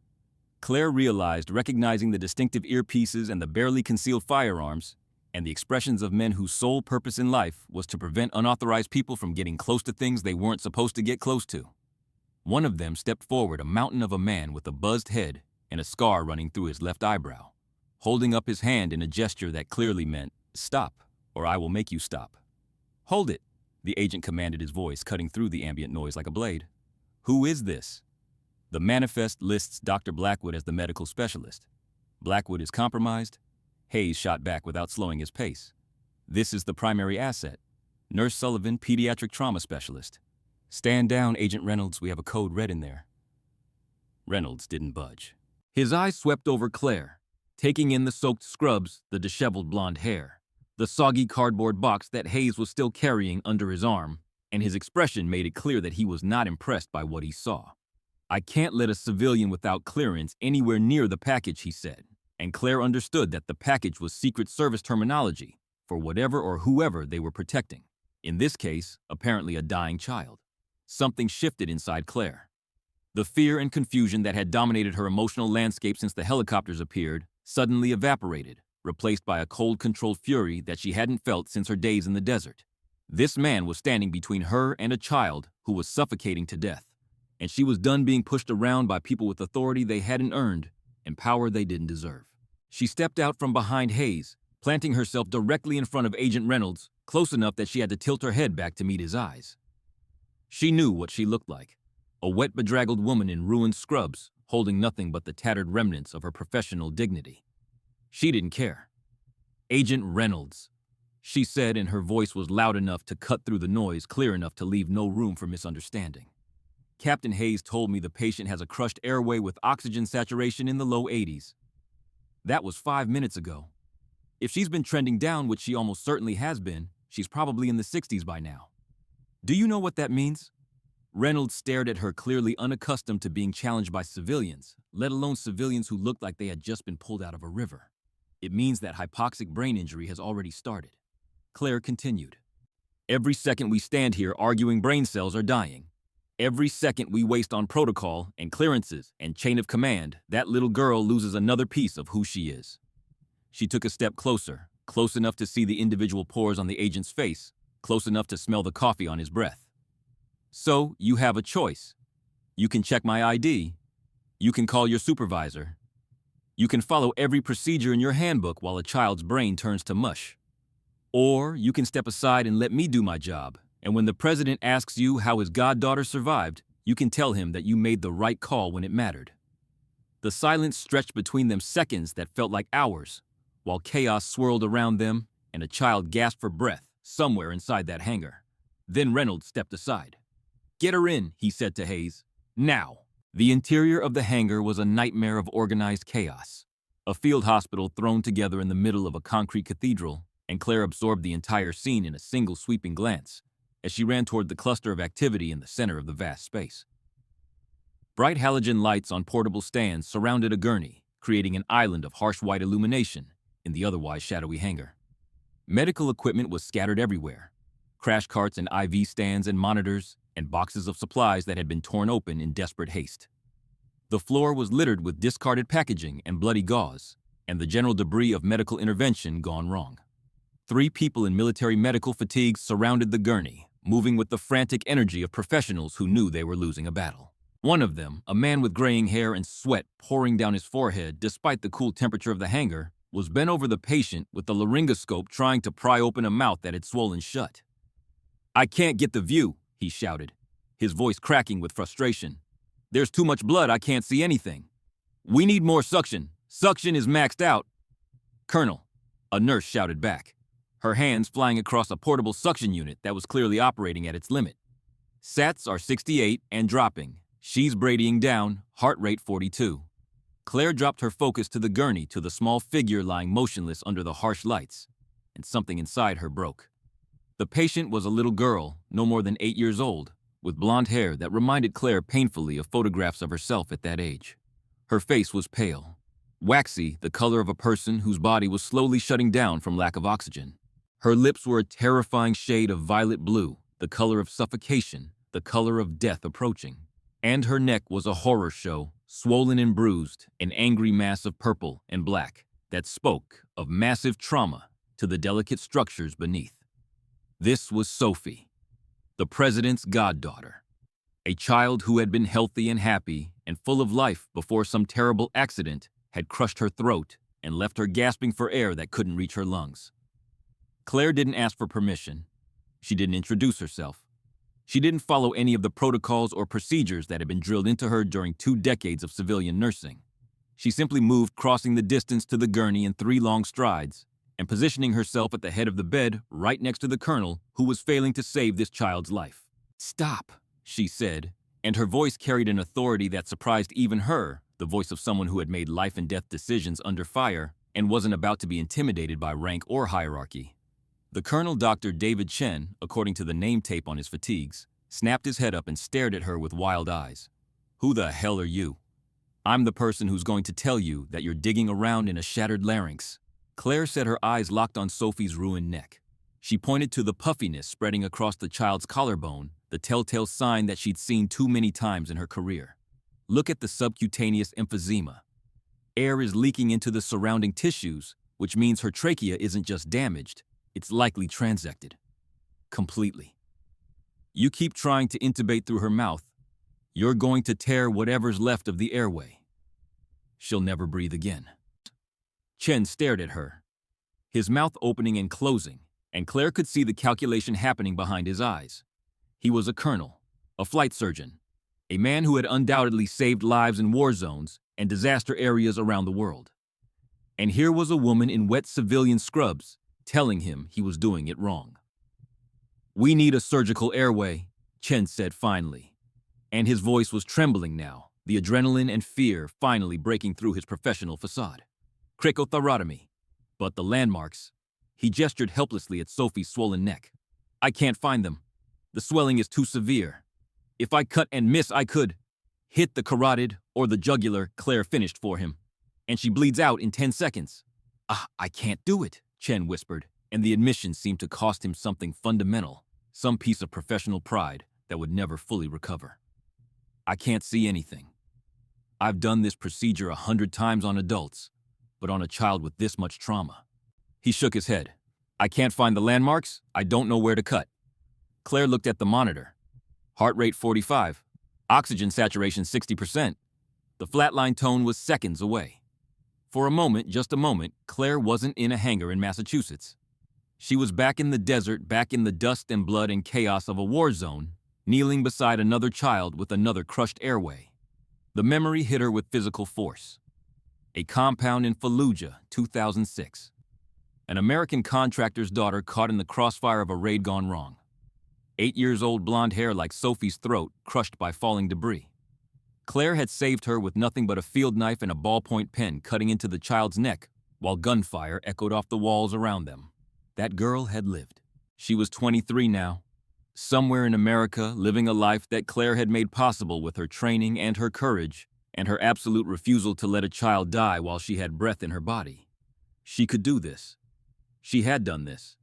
Claire realized, recognizing the distinctive earpieces and the barely concealed firearms, and the expressions of men whose sole purpose in life was to prevent unauthorized people from getting close to things they weren't supposed to get close to. One of them stepped forward, a mountain of a man with a buzzed head and a scar running through his left eyebrow, holding up his hand in a gesture that clearly meant, "Stop, or I will make you stop." "Hold it," the agent commanded, his voice cutting through the ambient noise like a blade. "Who is this?" The manifest lists Dr. Blackwood as the medical specialist. Blackwood is compromised? Hayes shot back without slowing his pace. "This is the primary asset. Nurse Sullivan, pediatric trauma specialist. Stand down, Agent Reynolds, we have a code red in there." Reynolds didn't budge. His eyes swept over Claire, taking in the soaked scrubs, the disheveled blonde hair. the soggy cardboard box that Hayes was still carrying under his arm, and his expression made it clear that he was not impressed by what he saw. "I can't let a civilian without clearance anywhere near the package," he said, and Claire understood that the package was Secret Service terminology for whatever or whoever they were protecting. In this case, apparently a dying child. Something shifted inside Claire. The fear and confusion that had dominated her emotional landscape since the helicopters appeared suddenly evaporated, replaced by a cold, controlled fury that she hadn't felt since her days in the desert. This man was standing between her and a child who was suffocating to death, and she was done being pushed around by people with authority they hadn't earned and power they didn't deserve. She stepped out from behind Hayes, planting herself directly in front of Agent Reynolds, close enough that she had to tilt her head back to meet his eyes. She knew what she looked like, a wet, bedraggled woman in ruined scrubs, holding nothing but the tattered remnants of her professional dignity. She didn't care. "Agent Reynolds," she said, and her voice was loud enough to cut through the noise, clear enough to leave no room for misunderstanding. "Captain Hayes told me the patient has a crushed airway with oxygen saturation in the low 80s. That was 5 minutes ago. If she's been trending down, which she almost certainly has been, she's probably in the 60s by now. Do you know what that means?" Reynolds stared at her, clearly unaccustomed to being challenged by civilians, let alone civilians who looked like they had just been pulled out of a river. "It means that hypoxic brain injury has already started." Claire continued. "Every second we stand here arguing, brain cells are dying. Every second we waste on protocol and clearances and chain of command, that little girl loses another piece of who she is." She took a step closer, close enough to see the individual pores on the agent's face, close enough to smell the coffee on his breath. "So, you have a choice. You can check my ID. You can call your supervisor. You can follow every procedure in your handbook while a child's brain turns to mush. Or you can step aside and let me do my job, and when the president asks you how his goddaughter survived, you can tell him that you made the right call when it mattered." The silence stretched between them, seconds that felt like hours, while chaos swirled around them and a child gasped for breath somewhere inside that hangar. Then Reynolds stepped aside. "Get her in," he said to Hayes. "Now." The interior of the hangar was a nightmare of organized chaos. A field hospital thrown together in the middle of a concrete cathedral, and Claire absorbed the entire scene in a single sweeping glance as she ran toward the cluster of activity in the center of the vast space. Bright halogen lights on portable stands surrounded a gurney, creating an island of harsh white illumination in the otherwise shadowy hangar. Medical equipment was scattered everywhere. Crash carts and IV stands and monitors, and boxes of supplies that had been torn open in desperate haste. The floor was littered with discarded packaging and bloody gauze, and the general debris of medical intervention gone wrong. 3 people in military medical fatigues surrounded the gurney, moving with the frantic energy of professionals who knew they were losing a battle. One of them, a man with graying hair and sweat pouring down his forehead despite the cool temperature of the hangar, was bent over the patient with the laryngoscope trying to pry open a mouth that had swollen shut. "I can't get the view," he shouted, his voice cracking with frustration. "There's too much blood, I can't see anything. We need more suction. Suction is maxed out." "Colonel," a nurse shouted back, her hands flying across a portable suction unit that was clearly operating at its limit. "Sats are 68 and dropping. She's bradying down, heart rate 42. Claire dropped her focus to the gurney, to the small figure lying motionless under the harsh lights, and something inside her broke. The patient was a little girl, no more than 8 years old, with blonde hair that reminded Claire painfully of photographs of herself at that age. Her face was pale, waxy, the color of a person whose body was slowly shutting down from lack of oxygen. Her lips were a terrifying shade of violet blue, the color of suffocation, the color of death approaching. And her neck was a horror show, swollen and bruised, an angry mass of purple and black that spoke of massive trauma to the delicate structures beneath. This was Sophie, the president's goddaughter, a child who had been healthy and happy and full of life before some terrible accident had crushed her throat and left her gasping for air that couldn't reach her lungs. Claire didn't ask for permission. She didn't introduce herself. She didn't follow any of the protocols or procedures that had been drilled into her during 2 decades of civilian nursing. She simply moved, crossing the distance to the gurney in 3 long strides, and positioning herself at the head of the bed right next to the colonel who was failing to save this child's life. "Stop," she said, and her voice carried an authority that surprised even her, the voice of someone who had made life and death decisions under fire and wasn't about to be intimidated by rank or hierarchy. The Colonel Dr. David Chen, according to the name tape on his fatigues, snapped his head up and stared at her with wild eyes. Who the hell are you? I'm the person who's going to tell you that you're digging around in a shattered larynx. Claire said, her eyes locked on Sophie's ruined neck. She pointed to the puffiness spreading across the child's collarbone, the telltale sign that she'd seen too many times in her career. Look at the subcutaneous emphysema. Air is leaking into the surrounding tissues, which means her trachea isn't just damaged, it's likely transected. Completely. You keep trying to intubate through her mouth, you're going to tear whatever's left of the airway. She'll never breathe again. Chen stared at her, his mouth opening and closing, and Claire could see the calculation happening behind his eyes. He was a colonel, a flight surgeon, a man who had undoubtedly saved lives in war zones and disaster areas around the world. And here was a woman in wet civilian scrubs telling him he was doing it wrong. "We need a surgical airway," Chen said finally, and his voice was trembling now, the adrenaline and fear finally breaking through his professional facade. "Cricothyrotomy." But the landmarks. He gestured helplessly at Sophie's swollen neck. "I can't find them. The swelling is too severe. If I cut and miss, I could hit the carotid or the jugular," Claire finished for him. "And she bleeds out in 10 seconds. I can't do it," Chen whispered, and the admission seemed to cost him something fundamental, some piece of professional pride that would never fully recover. "I can't see anything. I've done this procedure 100 times on adults, but on a child with this much trauma." He shook his head. "I can't find the landmarks. I don't know where to cut." Claire looked at the monitor. Heart rate 45. Oxygen saturation 60%. The flatline tone was seconds away. For a moment, just a moment, Claire wasn't in a hangar in Massachusetts. She was back in the desert, back in the dust and blood and chaos of a war zone, kneeling beside another child with another crushed airway. The memory hit her with physical force. A compound in Fallujah, 2006. An American contractor's daughter caught in the crossfire of a raid gone wrong. 8 years old, blonde hair like Sophie's throat, crushed by falling debris. Claire had saved her with nothing but a field knife and a ballpoint pen cutting into the child's neck, while gunfire echoed off the walls around them. That girl had lived. She was 23 now, somewhere in America, living a life that Claire had made possible with her training and her courage, and her absolute refusal to let a child die while she had breath in her body. She could do this. She had done this.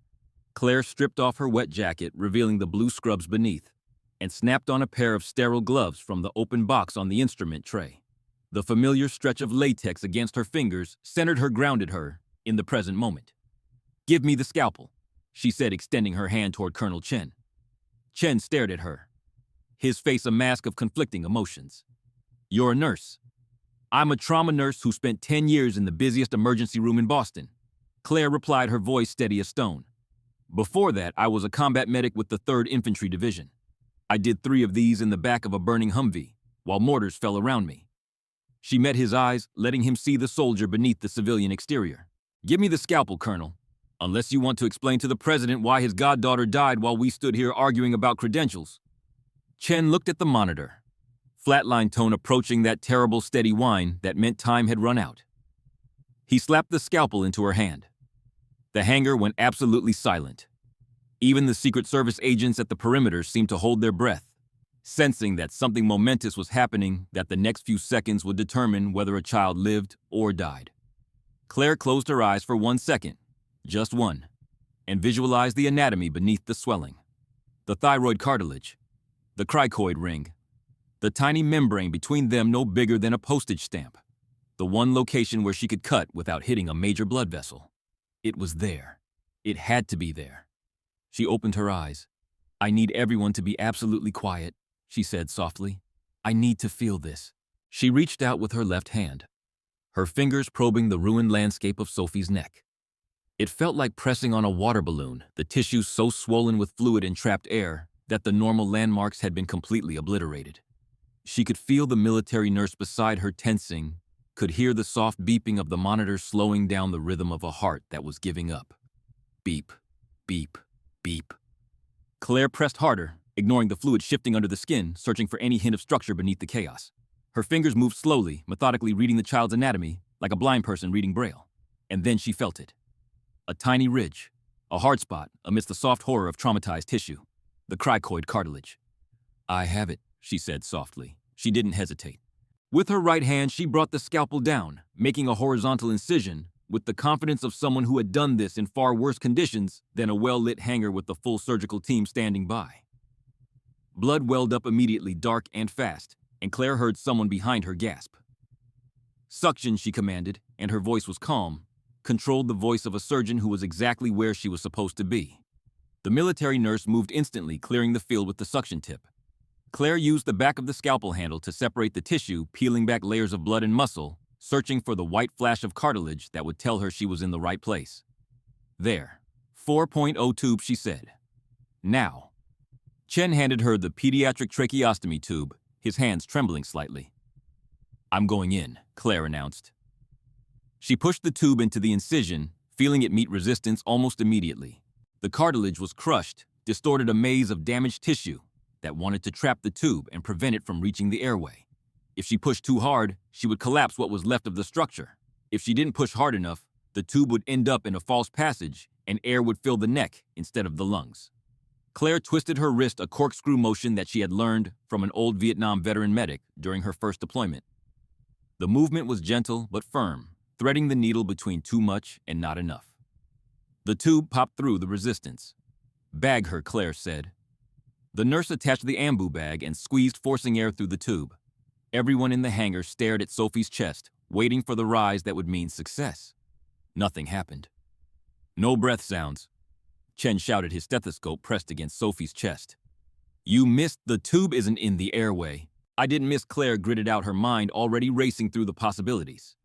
Claire stripped off her wet jacket, revealing the blue scrubs beneath, and snapped on a pair of sterile gloves from the open box on the instrument tray. The familiar stretch of latex against her fingers centered her, grounded her, in the present moment. "Give me the scalpel," she said, extending her hand toward Colonel Chen. Chen stared at her, his face a mask of conflicting emotions. "You're a nurse." "I'm a trauma nurse who spent 10 years in the busiest emergency room in Boston," Claire replied, her voice steady as stone. "Before that, I was a combat medic with the 3rd Infantry Division. I did 3 of these in the back of a burning Humvee, while mortars fell around me." She met his eyes, letting him see the soldier beneath the civilian exterior. "Give me the scalpel, Colonel. Unless you want to explain to the president why his goddaughter died while we stood here arguing about credentials." Chen looked at the monitor, flatline tone approaching that terrible steady whine that meant time had run out. He slapped the scalpel into her hand. The hangar went absolutely silent. Even the Secret Service agents at the perimeter seemed to hold their breath, sensing that something momentous was happening that the next few seconds would determine whether a child lived or died. Claire closed her eyes for 1 second, just one, and visualized the anatomy beneath the swelling. The thyroid cartilage, the cricoid ring, the tiny membrane between them no bigger than a postage stamp, the one location where she could cut without hitting a major blood vessel. It was there. It had to be there. She opened her eyes. "I need everyone to be absolutely quiet," she said softly. "I need to feel this." She reached out with her left hand, her fingers probing the ruined landscape of Sophie's neck. It felt like pressing on a water balloon, the tissues so swollen with fluid and trapped air that the normal landmarks had been completely obliterated. She could feel the military nurse beside her tensing, could hear the soft beeping of the monitor slowing down the rhythm of a heart that was giving up. Beep, beep, beep. Claire pressed harder, ignoring the fluid shifting under the skin, searching for any hint of structure beneath the chaos. Her fingers moved slowly, methodically reading the child's anatomy, like a blind person reading Braille. And then she felt it. A tiny ridge, a hard spot amidst the soft horror of traumatized tissue, the cricoid cartilage. "I have it," she said softly. She didn't hesitate. With her right hand, she brought the scalpel down, making a horizontal incision with the confidence of someone who had done this in far worse conditions than a well-lit hangar with the full surgical team standing by. Blood welled up immediately, dark and fast, and Claire heard someone behind her gasp. "Suction," she commanded, and her voice was calm, controlled the voice of a surgeon who was exactly where she was supposed to be. The military nurse moved instantly, clearing the field with the suction tip. Claire used the back of the scalpel handle to separate the tissue, peeling back layers of blood and muscle, searching for the white flash of cartilage that would tell her she was in the right place. "There. 4.0 tube," she said. "Now." Chen handed her the pediatric tracheostomy tube, his hands trembling slightly. "I'm going in," Claire announced. She pushed the tube into the incision, feeling it meet resistance almost immediately. The cartilage was crushed, distorted a maze of damaged tissue that wanted to trap the tube and prevent it from reaching the airway. If she pushed too hard, she would collapse what was left of the structure. If she didn't push hard enough, the tube would end up in a false passage and air would fill the neck instead of the lungs. Claire twisted her wrist, a corkscrew motion that she had learned from an old Vietnam veteran medic during her first deployment. The movement was gentle but firm, threading the needle between too much and not enough. The tube popped through the resistance. "Bag her," Claire said. The nurse attached the ambu bag and squeezed, forcing air through the tube. Everyone in the hangar stared at Sophie's chest, waiting for the rise that would mean success. Nothing happened. "No breath sounds," Chen shouted, his stethoscope pressed against Sophie's chest. "You missed. The tube isn't in the airway." "I didn't miss," Claire gritted out, her mind already racing through the possibilities.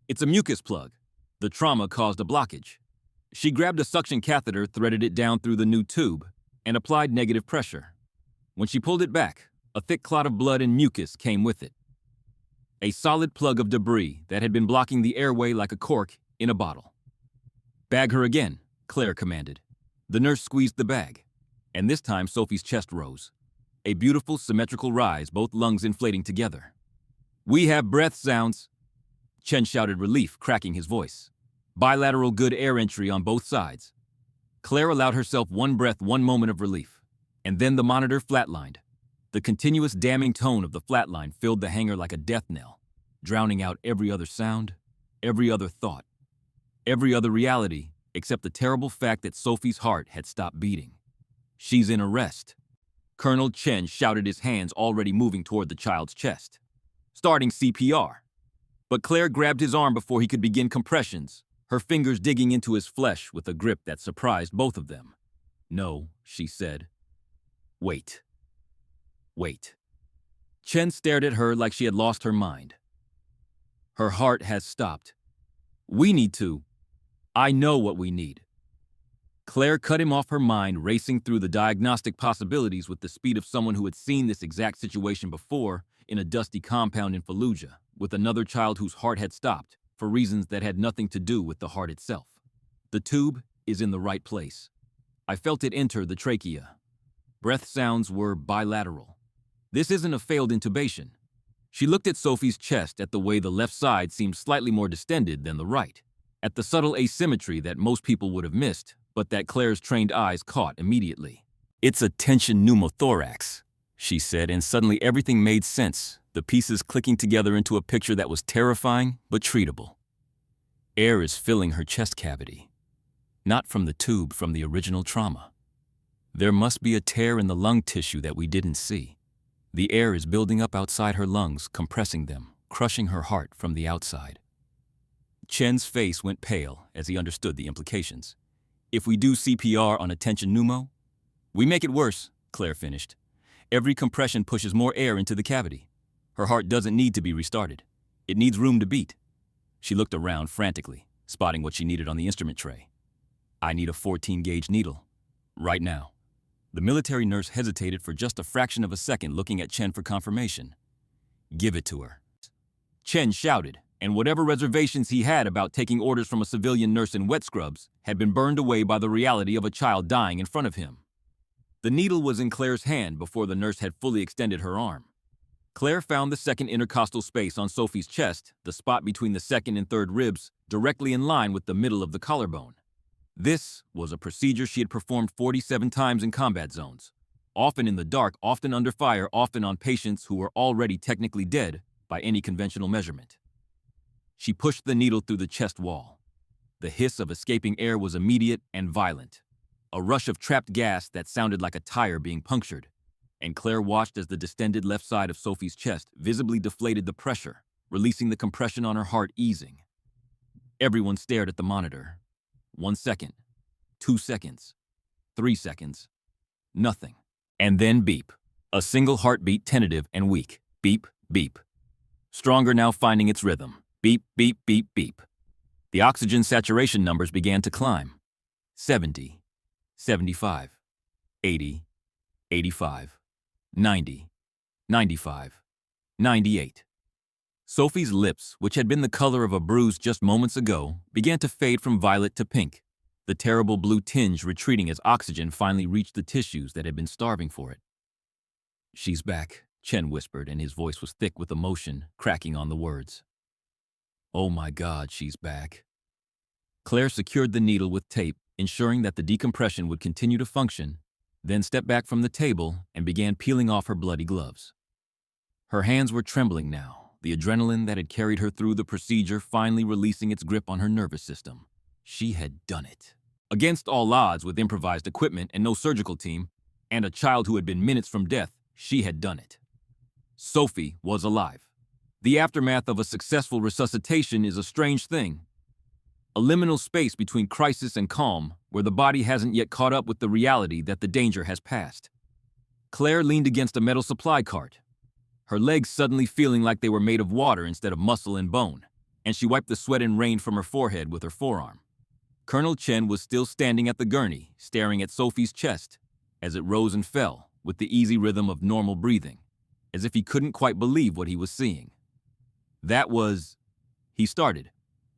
"It's a mucus plug. The trauma caused a blockage." She grabbed a suction catheter, threaded it down through the new tube, and applied negative pressure. When she pulled it back, a thick clot of blood and mucus came with it. A solid plug of debris that had been blocking the airway like a cork in a bottle. "Bag her again," Claire commanded. The nurse squeezed the bag, and this time Sophie's chest rose. A beautiful, symmetrical rise, both lungs inflating together. "We have breath sounds," Chen shouted, relief cracking his voice. "Bilateral good air entry on both sides." Claire allowed herself one breath, one moment of relief, and then the monitor flatlined. The continuous damning tone of the flatline filled the hangar like a death knell, drowning out every other sound, every other thought, every other reality, except the terrible fact that Sophie's heart had stopped beating. "She's in arrest." Colonel Chen shouted, his hands already moving toward the child's chest. "Starting CPR." But Claire grabbed his arm before he could begin compressions, her fingers digging into his flesh with a grip that surprised both of them. "No," she said. "Wait. Wait." Chen stared at her like she had lost her mind. "Her heart has stopped. We need to. I know what we need." Claire cut him off, her mind racing through the diagnostic possibilities with the speed of someone who had seen this exact situation before in a dusty compound in Fallujah, with another child whose heart had stopped for reasons that had nothing to do with the heart itself. "The tube is in the right place. I felt it enter the trachea. Breath sounds were bilateral. This isn't a failed intubation." She looked at Sophie's chest, at the way the left side seemed slightly more distended than the right, at the subtle asymmetry that most people would have missed, but that Claire's trained eyes caught immediately. "It's a tension pneumothorax," she said, and suddenly everything made sense, the pieces clicking together into a picture that was terrifying but treatable. Air is filling her chest cavity. Not from the tube, from the original trauma. There must be a tear in the lung tissue that we didn't see. The air is building up outside her lungs, compressing them, crushing her heart from the outside. Chen's face went pale as he understood the implications. "If we do CPR on a tension pneumo, we make it worse," Claire finished. "Every compression pushes more air into the cavity. Her heart doesn't need to be restarted. It needs room to beat." She looked around frantically, spotting what she needed on the instrument tray. "I need a 14-gauge needle. Right now." The military nurse hesitated for just a fraction of a second, looking at Chen for confirmation. "Give it to her," Chen shouted, and whatever reservations he had about taking orders from a civilian nurse in wet scrubs had been burned away by the reality of a child dying in front of him. The needle was in Claire's hand before the nurse had fully extended her arm. Claire found the second intercostal space on Sophie's chest, the spot between the second and third ribs, directly in line with the middle of the collarbone. This was a procedure she had performed 47 times in combat zones, often in the dark, often under fire, often on patients who were already technically dead by any conventional measurement. She pushed the needle through the chest wall. The hiss of escaping air was immediate and violent, a rush of trapped gas that sounded like a tire being punctured, and Claire watched as the distended left side of Sophie's chest visibly deflated the pressure, releasing the compression on her heart easing. Everyone stared at the monitor. 1 second, 2 seconds, 3 seconds, nothing. And then beep. A single heartbeat, tentative and weak. Beep, beep. Stronger now, finding its rhythm. Beep, beep, beep, beep. The oxygen saturation numbers began to climb. 70, 75, 80, 85, 90, 95, 98. Sophie's lips, which had been the color of a bruise just moments ago, began to fade from violet to pink, the terrible blue tinge retreating as oxygen finally reached the tissues that had been starving for it. "She's back," Chen whispered, and his voice was thick with emotion, cracking on the words. "Oh my God, she's back." Claire secured the needle with tape, ensuring that the decompression would continue to function, then stepped back from the table and began peeling off her bloody gloves. Her hands were trembling now, the adrenaline that had carried her through the procedure finally releasing its grip on her nervous system. She had done it. Against all odds, with improvised equipment and no surgical team, and a child who had been minutes from death, she had done it. Sophie was alive. The aftermath of a successful resuscitation is a strange thing. A liminal space between crisis and calm, where the body hasn't yet caught up with the reality that the danger has passed. Claire leaned against a metal supply cart, her legs suddenly feeling like they were made of water instead of muscle and bone, and she wiped the sweat and rain from her forehead with her forearm. Colonel Chen was still standing at the gurney, staring at Sophie's chest as it rose and fell with the easy rhythm of normal breathing, as if he couldn't quite believe what he was seeing. He started,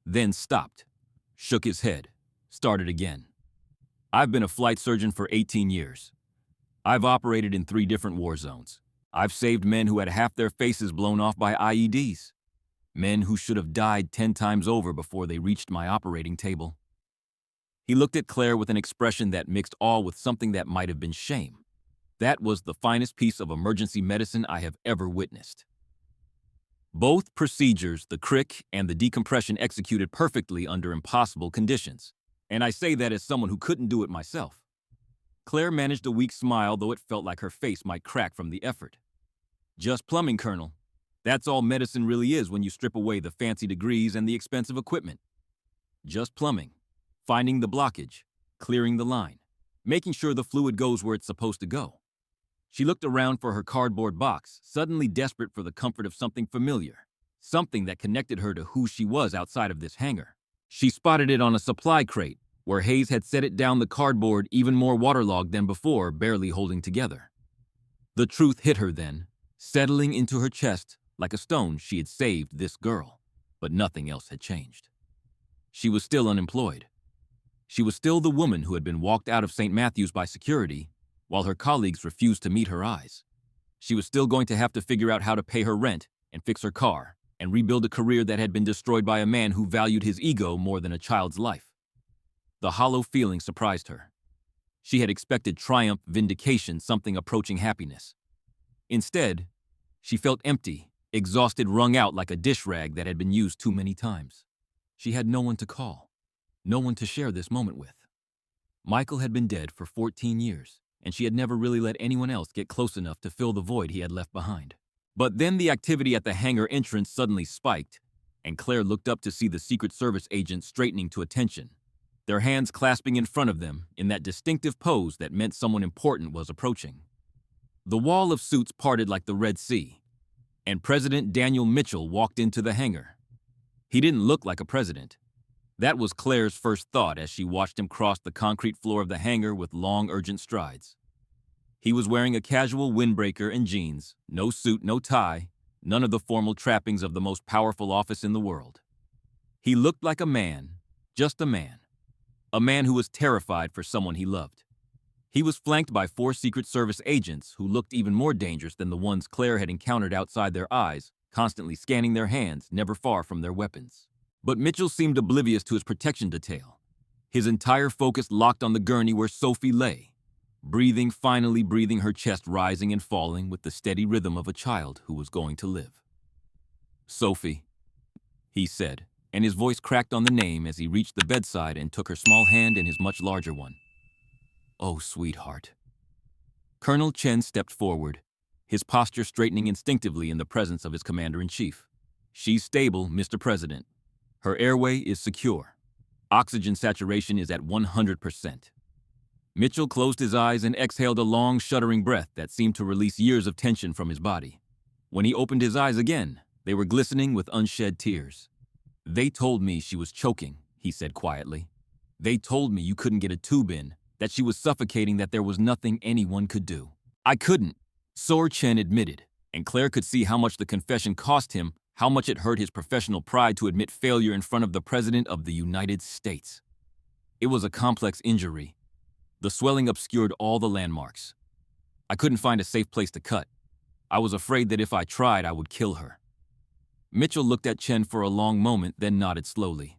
then stopped, shook his head, started again. "I've been a flight surgeon for 18 years. I've operated in 3 different war zones. I've saved men who had half their faces blown off by IEDs. Men who should have died 10 times over before they reached my operating table." He looked at Claire with an expression that mixed awe with something that might have been shame. That was the finest piece of emergency medicine I have ever witnessed. Both procedures, the crick and the decompression, executed perfectly under impossible conditions. And I say that as someone who couldn't do it myself. Claire managed a weak smile, though it felt like her face might crack from the effort. "Just plumbing, Colonel. That's all medicine really is when you strip away the fancy degrees and the expensive equipment. Just plumbing. Finding the blockage, clearing the line, making sure the fluid goes where it's supposed to go." She looked around for her cardboard box, suddenly desperate for the comfort of something familiar, something that connected her to who she was outside of this hangar. She spotted it on a supply crate, where Hayes had set it down, the cardboard even more waterlogged than before, barely holding together. The truth hit her then, settling into her chest like a stone. She had saved this girl, but nothing else had changed. She was still unemployed. She was still the woman who had been walked out of St. Matthew's by security, while her colleagues refused to meet her eyes. She was still going to have to figure out how to pay her rent and fix her car and rebuild a career that had been destroyed by a man who valued his ego more than a child's life. The hollow feeling surprised her. She had expected triumph, vindication, something approaching happiness. Instead, she felt empty, exhausted, wrung out like a dish rag that had been used too many times. She had no one to call, no one to share this moment with. Michael had been dead for 14 years, and she had never really let anyone else get close enough to fill the void he had left behind. But then the activity at the hangar entrance suddenly spiked, and Claire looked up to see the Secret Service agents straightening to attention, their hands clasping in front of them in that distinctive pose that meant someone important was approaching. The wall of suits parted like the Red Sea, and President Daniel Mitchell walked into the hangar. He didn't look like a president. That was Claire's first thought as she watched him cross the concrete floor of the hangar with long, urgent strides. He was wearing a casual windbreaker and jeans, no suit, no tie, none of the formal trappings of the most powerful office in the world. He looked like a man, just a man who was terrified for someone he loved. He was flanked by 4 Secret Service agents who looked even more dangerous than the ones Claire had encountered outside their eyes, constantly scanning their hands, never far from their weapons. But Mitchell seemed oblivious to his protection detail. his entire focus locked on the gurney where Sophie lay, finally breathing, her chest rising and falling with the steady rhythm of a child who was going to live. "Sophie," he said, and his voice cracked on the name as he reached the bedside and took her small hand in his much larger one. "Oh, sweetheart." Colonel Chen stepped forward, his posture straightening instinctively in the presence of his commander-in-chief. "She's stable, Mr. President. Her airway is secure. Oxygen saturation is at 100%. Mitchell closed his eyes and exhaled a long, shuddering breath that seemed to release years of tension from his body. When he opened his eyes again, they were glistening with unshed tears. "They told me she was choking," he said quietly. "They told me you couldn't get a tube in, that she was suffocating, that there was nothing anyone could do. I couldn't," Sor Chen admitted, and Claire could see how much the confession cost him, how much it hurt his professional pride to admit failure in front of the President of the United States. It was a complex injury. The swelling obscured all the landmarks. "I couldn't find a safe place to cut. I was afraid that if I tried, I would kill her." Mitchell looked at Chen for a long moment, then nodded slowly.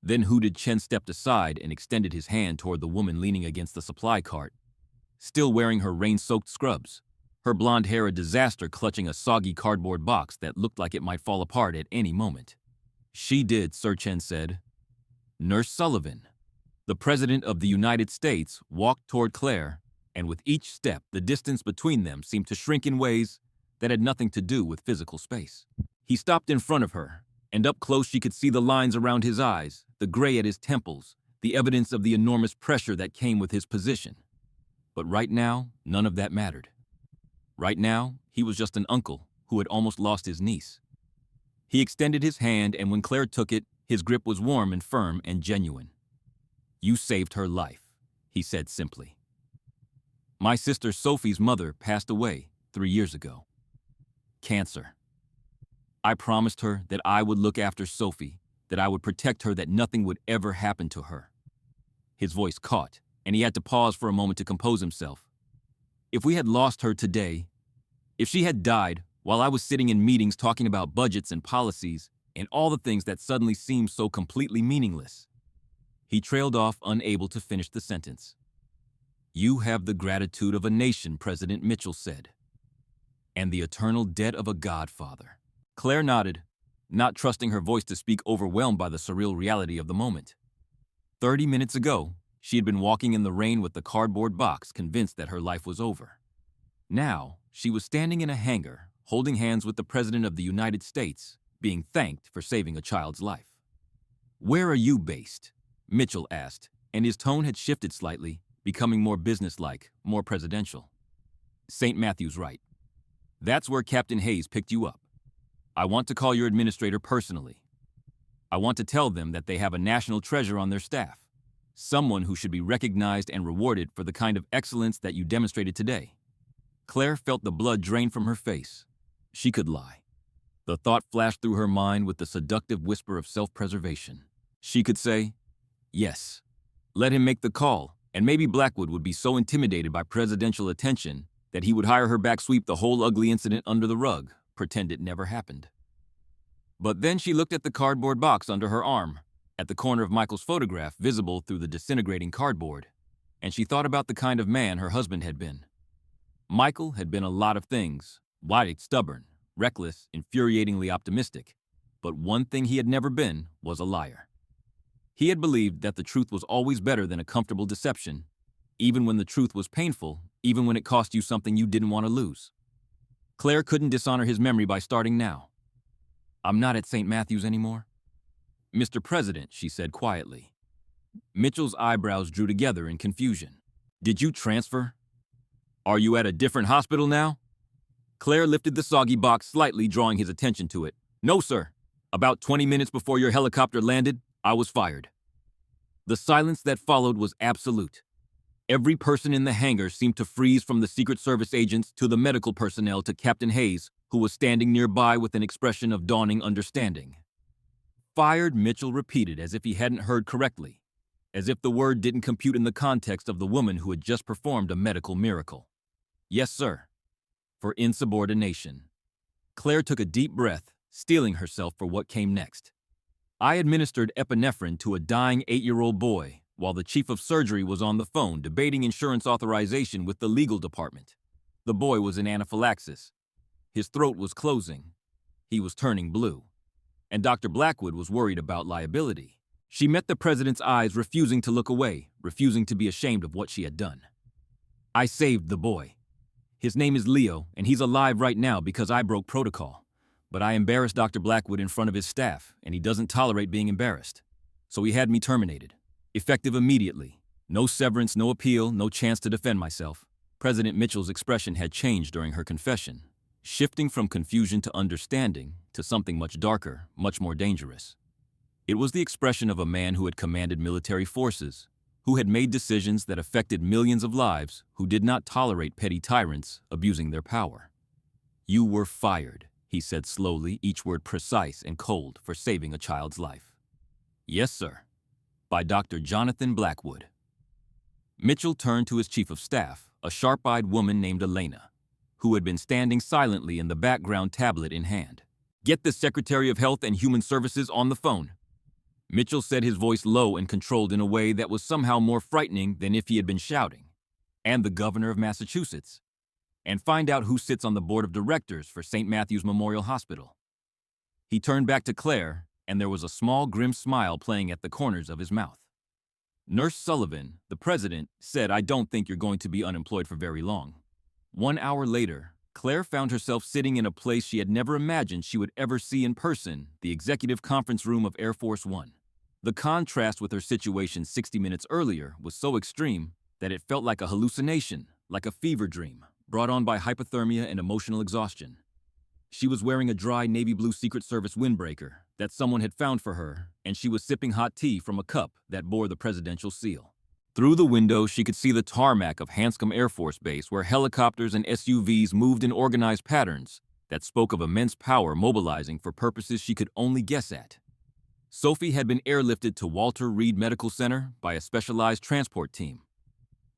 Then Hooted Chen stepped aside and extended his hand toward the woman leaning against the supply cart, still wearing her rain-soaked scrubs, her blonde hair a disaster clutching a soggy cardboard box that looked like it might fall apart at any moment. "She did," Sir Chen said. "Nurse Sullivan." The President of the United States walked toward Claire, and with each step, the distance between them seemed to shrink in ways that had nothing to do with physical space. He stopped in front of her, and up close she could see the lines around his eyes, the gray at his temples, the evidence of the enormous pressure that came with his position. But right now, none of that mattered. Right now, he was just an uncle who had almost lost his niece. He extended his hand, and when Claire took it, his grip was warm and firm and genuine. "You saved her life," he said simply. "My sister Sophie's mother passed away 3 years ago. Cancer. I promised her that I would look after Sophie, that I would protect her, that nothing would ever happen to her." His voice caught, and he had to pause for a moment to compose himself. "If we had lost her today, if she had died while I was sitting in meetings talking about budgets and policies and all the things that suddenly seemed so completely meaningless." He trailed off, unable to finish the sentence. "You have the gratitude of a nation," President Mitchell said, "and the eternal debt of a godfather." Claire nodded, not trusting her voice to speak, overwhelmed by the surreal reality of the moment. 30 minutes ago, she had been walking in the rain with the cardboard box, convinced that her life was over. Now, she was standing in a hangar, holding hands with the President of the United States, being thanked for saving a child's life. "Where are you based?" Mitchell asked, and his tone had shifted slightly, becoming more businesslike, more presidential. "St. Matthew's, right. That's where Captain Hayes picked you up. I want to call your administrator personally. I want to tell them that they have a national treasure on their staff, someone who should be recognized and rewarded for the kind of excellence that you demonstrated today." Claire felt the blood drain from her face. She could lie. The thought flashed through her mind with the seductive whisper of self-preservation. She could say, "Yes, let him make the call," and maybe Blackwood would be so intimidated by presidential attention that he would hire her back, sweep the whole ugly incident under the rug, pretend it never happened. But then she looked at the cardboard box under her arm, at the corner of Michael's photograph visible through the disintegrating cardboard, and she thought about the kind of man her husband had been. Michael had been a lot of things: wide, stubborn, reckless, infuriatingly optimistic. But one thing he had never been was a liar. He had believed that the truth was always better than a comfortable deception, even when the truth was painful, even when it cost you something you didn't want to lose. Claire couldn't dishonor his memory by starting now. "I'm not at St. Matthew's anymore." "Mr. President," she said quietly. Mitchell's eyebrows drew together in confusion. "Did you transfer? Are you at a different hospital now?" Claire lifted the soggy box slightly, drawing his attention to it. "No, sir. About 20 minutes before your helicopter landed, I was fired." The silence that followed was absolute. Every person in the hangar seemed to freeze, from the Secret Service agents to the medical personnel to Captain Hayes, who was standing nearby with an expression of dawning understanding. "Fired," Mitchell repeated as if he hadn't heard correctly, as if the word didn't compute in the context of the woman who had just performed a medical miracle. "Yes, sir." For insubordination. Claire took a deep breath, steeling herself for what came next. "I administered epinephrine to a dying 8-year-old boy while the chief of surgery was on the phone debating insurance authorization with the legal department. The boy was in anaphylaxis. His throat was closing. He was turning blue. And Dr. Blackwood was worried about liability. She met the president's eyes, refusing to look away, refusing to be ashamed of what she had done. I saved the boy. His name is Leo, and he's alive right now because I broke protocol. But I embarrassed Dr. Blackwood in front of his staff, and he doesn't tolerate being embarrassed. So he had me terminated. Effective immediately. No severance, no appeal, no chance to defend myself. President Mitchell's expression had changed during her confession, shifting from confusion to understanding to something much darker, much more dangerous. It was the expression of a man who had commanded military forces, who had made decisions that affected millions of lives, who did not tolerate petty tyrants abusing their power. You were fired, he said slowly, each word precise and cold, for saving a child's life. Yes, sir. By Dr. Jonathan Blackwood. Mitchell turned to his chief of staff, a sharp-eyed woman named Elena, who had been standing silently in the background, tablet in hand. Get the Secretary of Health and Human Services on the phone. Mitchell said, his voice low and controlled in a way that was somehow more frightening than if he had been shouting. And the governor of Massachusetts. And find out who sits on the board of directors for St. Matthew's Memorial Hospital. He turned back to Claire, and there was a small, grim smile playing at the corners of his mouth. Nurse Sullivan, the president, said, I don't think you're going to be unemployed for very long. 1 hour later, Claire found herself sitting in a place she had never imagined she would ever see in person, the executive conference room of Air Force One. The contrast with her situation 60 minutes earlier was so extreme that it felt like a hallucination, like a fever dream, brought on by hypothermia and emotional exhaustion. She was wearing a dry navy blue Secret Service windbreaker that someone had found for her, and she was sipping hot tea from a cup that bore the presidential seal. Through the window, she could see the tarmac of Hanscom Air Force Base, where helicopters and SUVs moved in organized patterns that spoke of immense power mobilizing for purposes she could only guess at. Sophie had been airlifted to Walter Reed Medical Center by a specialized transport team.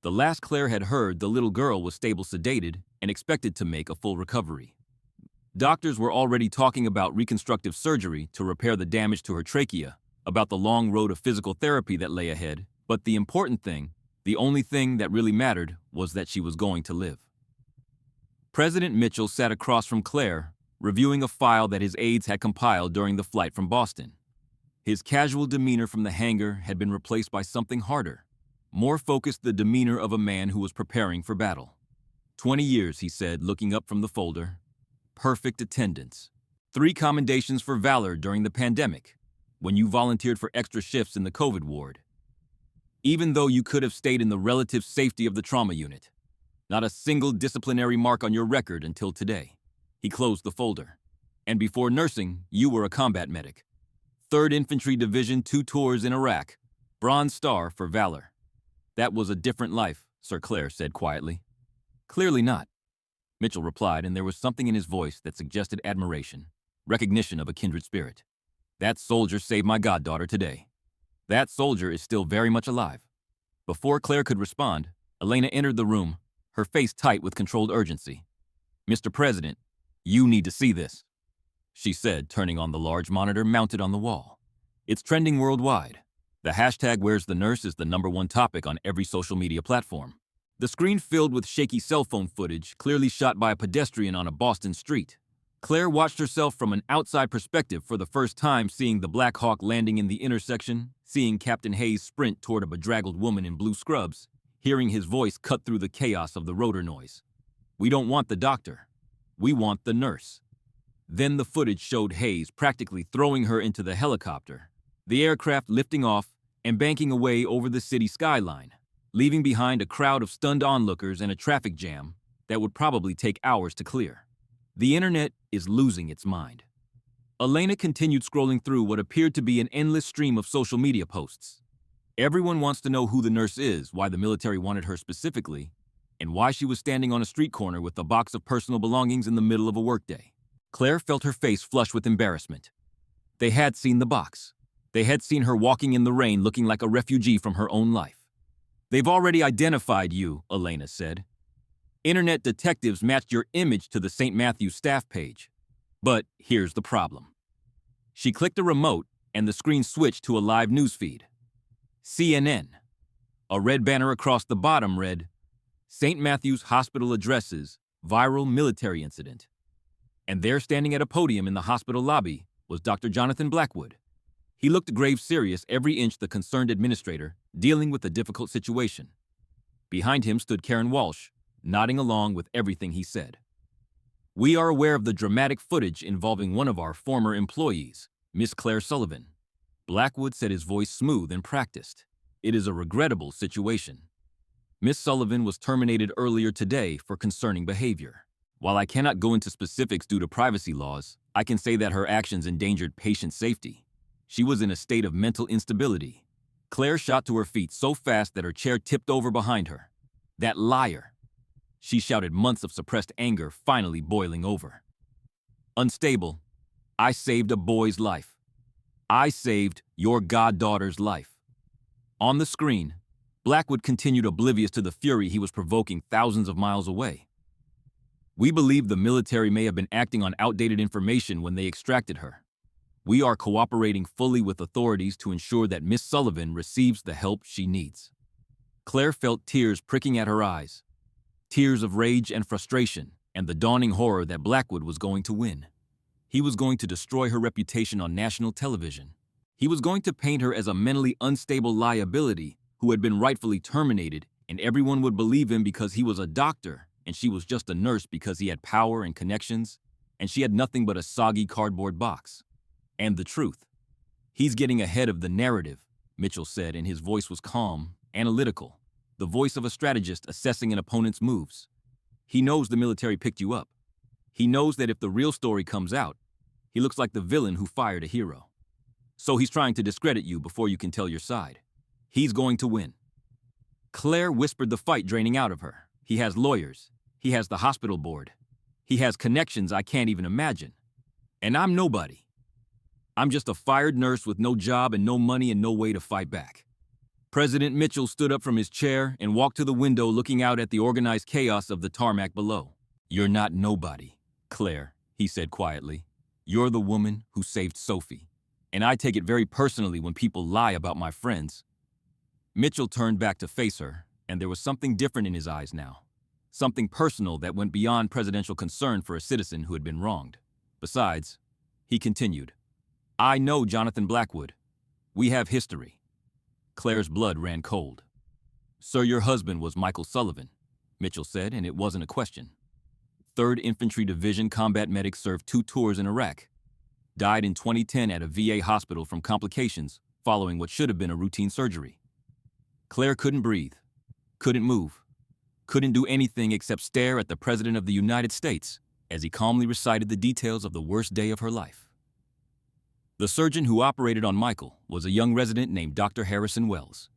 The last Claire had heard, the little girl was stable, sedated, and expected to make a full recovery. Doctors were already talking about reconstructive surgery to repair the damage to her trachea, about the long road of physical therapy that lay ahead, but the important thing, the only thing that really mattered, was that she was going to live. President Mitchell sat across from Claire, reviewing a file that his aides had compiled during the flight from Boston. His casual demeanor from the hangar had been replaced by something harder, more focused, the demeanor of a man who was preparing for battle. 20 years, he said, looking up from the folder. Perfect attendance. 3 commendations for valor during the pandemic, when you volunteered for extra shifts in the COVID ward. Even though you could have stayed in the relative safety of the trauma unit. Not a single disciplinary mark on your record until today. He closed the folder. And before nursing, you were a combat medic. 3rd Infantry Division, 2 tours in Iraq. Bronze Star for valor. That was a different life, Sir Claire said quietly. Clearly not, Mitchell replied, and there was something in his voice that suggested admiration, recognition of a kindred spirit. That soldier saved my goddaughter today. That soldier is still very much alive. Before Claire could respond, Elena entered the room, her face tight with controlled urgency. Mr. President, you need to see this, she said, turning on the large monitor mounted on the wall. It's trending worldwide. The hashtag Where's the Nurse is the #1 topic on every social media platform. The screen filled with shaky cell phone footage, clearly shot by a pedestrian on a Boston street. Claire watched herself from an outside perspective for the first time, seeing the Blackhawk landing in the intersection, seeing Captain Hayes sprint toward a bedraggled woman in blue scrubs, hearing his voice cut through the chaos of the rotor noise. We don't want the doctor. We want the nurse. Then the footage showed Hayes practically throwing her into the helicopter, the aircraft lifting off and banking away over the city skyline, leaving behind a crowd of stunned onlookers and a traffic jam that would probably take hours to clear. The internet is losing its mind. Elena continued scrolling through what appeared to be an endless stream of social media posts. Everyone wants to know who the nurse is, why the military wanted her specifically, and why she was standing on a street corner with a box of personal belongings in the middle of a workday. Claire felt her face flush with embarrassment. They had seen the box. They had seen her walking in the rain looking like a refugee from her own life. They've already identified you, Elena said. Internet detectives matched your image to the St. Matthew's staff page. But here's the problem. She clicked a remote and the screen switched to a live news feed. CNN, A red banner across the bottom read, St. Matthew's Hospital addresses viral military incident. And there, standing at a podium in the hospital lobby, was Dr. Jonathan Blackwood. He looked grave serious, every inch the concerned administrator, dealing with a difficult situation. Behind him stood Karen Walsh, nodding along with everything he said. We are aware of the dramatic footage involving one of our former employees, Miss Claire Sullivan. Blackwood said, his voice smooth and practiced. It is a regrettable situation. Miss Sullivan was terminated earlier today for concerning behavior. While I cannot go into specifics due to privacy laws, I can say that her actions endangered patient safety. She was in a state of mental instability. Claire shot to her feet so fast that her chair tipped over behind her. That liar! She shouted, months of suppressed anger finally boiling over. Unstable. I saved a boy's life. I saved your goddaughter's life. On the screen, Blackwood continued, oblivious to the fury he was provoking thousands of miles away. We believe the military may have been acting on outdated information when they extracted her. We are cooperating fully with authorities to ensure that Miss Sullivan receives the help she needs. Claire felt tears pricking at her eyes. Tears of rage and frustration, and the dawning horror that Blackwood was going to win. He was going to destroy her reputation on national television. He was going to paint her as a mentally unstable liability who had been rightfully terminated, and everyone would believe him because he was a doctor, and she was just a nurse because he had power and connections, and she had nothing but a soggy cardboard box. And the truth. He's getting ahead of the narrative, Mitchell said, and his voice was calm, analytical, the voice of a strategist assessing an opponent's moves. He knows the military picked you up. He knows that if the real story comes out, he looks like the villain who fired a hero. So he's trying to discredit you before you can tell your side. He's going to win. Claire whispered, the fight draining out of her. He has lawyers. He has the hospital board. He has connections I can't even imagine. And I'm nobody. I'm just a fired nurse with no job and no money and no way to fight back. President Mitchell stood up from his chair and walked to the window, looking out at the organized chaos of the tarmac below. You're not nobody, Claire, he said quietly. You're the woman who saved Sophie. And I take it very personally when people lie about my friends. Mitchell turned back to face her, and there was something different in his eyes now. Something personal that went beyond presidential concern for a citizen who had been wronged. Besides, he continued, I know Jonathan Blackwood. We have history. Claire's blood ran cold. Sir, your husband was Michael Sullivan, Mitchell said, and it wasn't a question. 3rd Infantry Division combat medic, served 2 tours in Iraq. Died in 2010 at a VA hospital from complications following what should have been a routine surgery. Claire couldn't breathe, couldn't move, couldn't do anything except stare at the President of the United States as he calmly recited the details of the worst day of her life. The surgeon who operated on Michael was a young resident named Dr. Harrison Wells.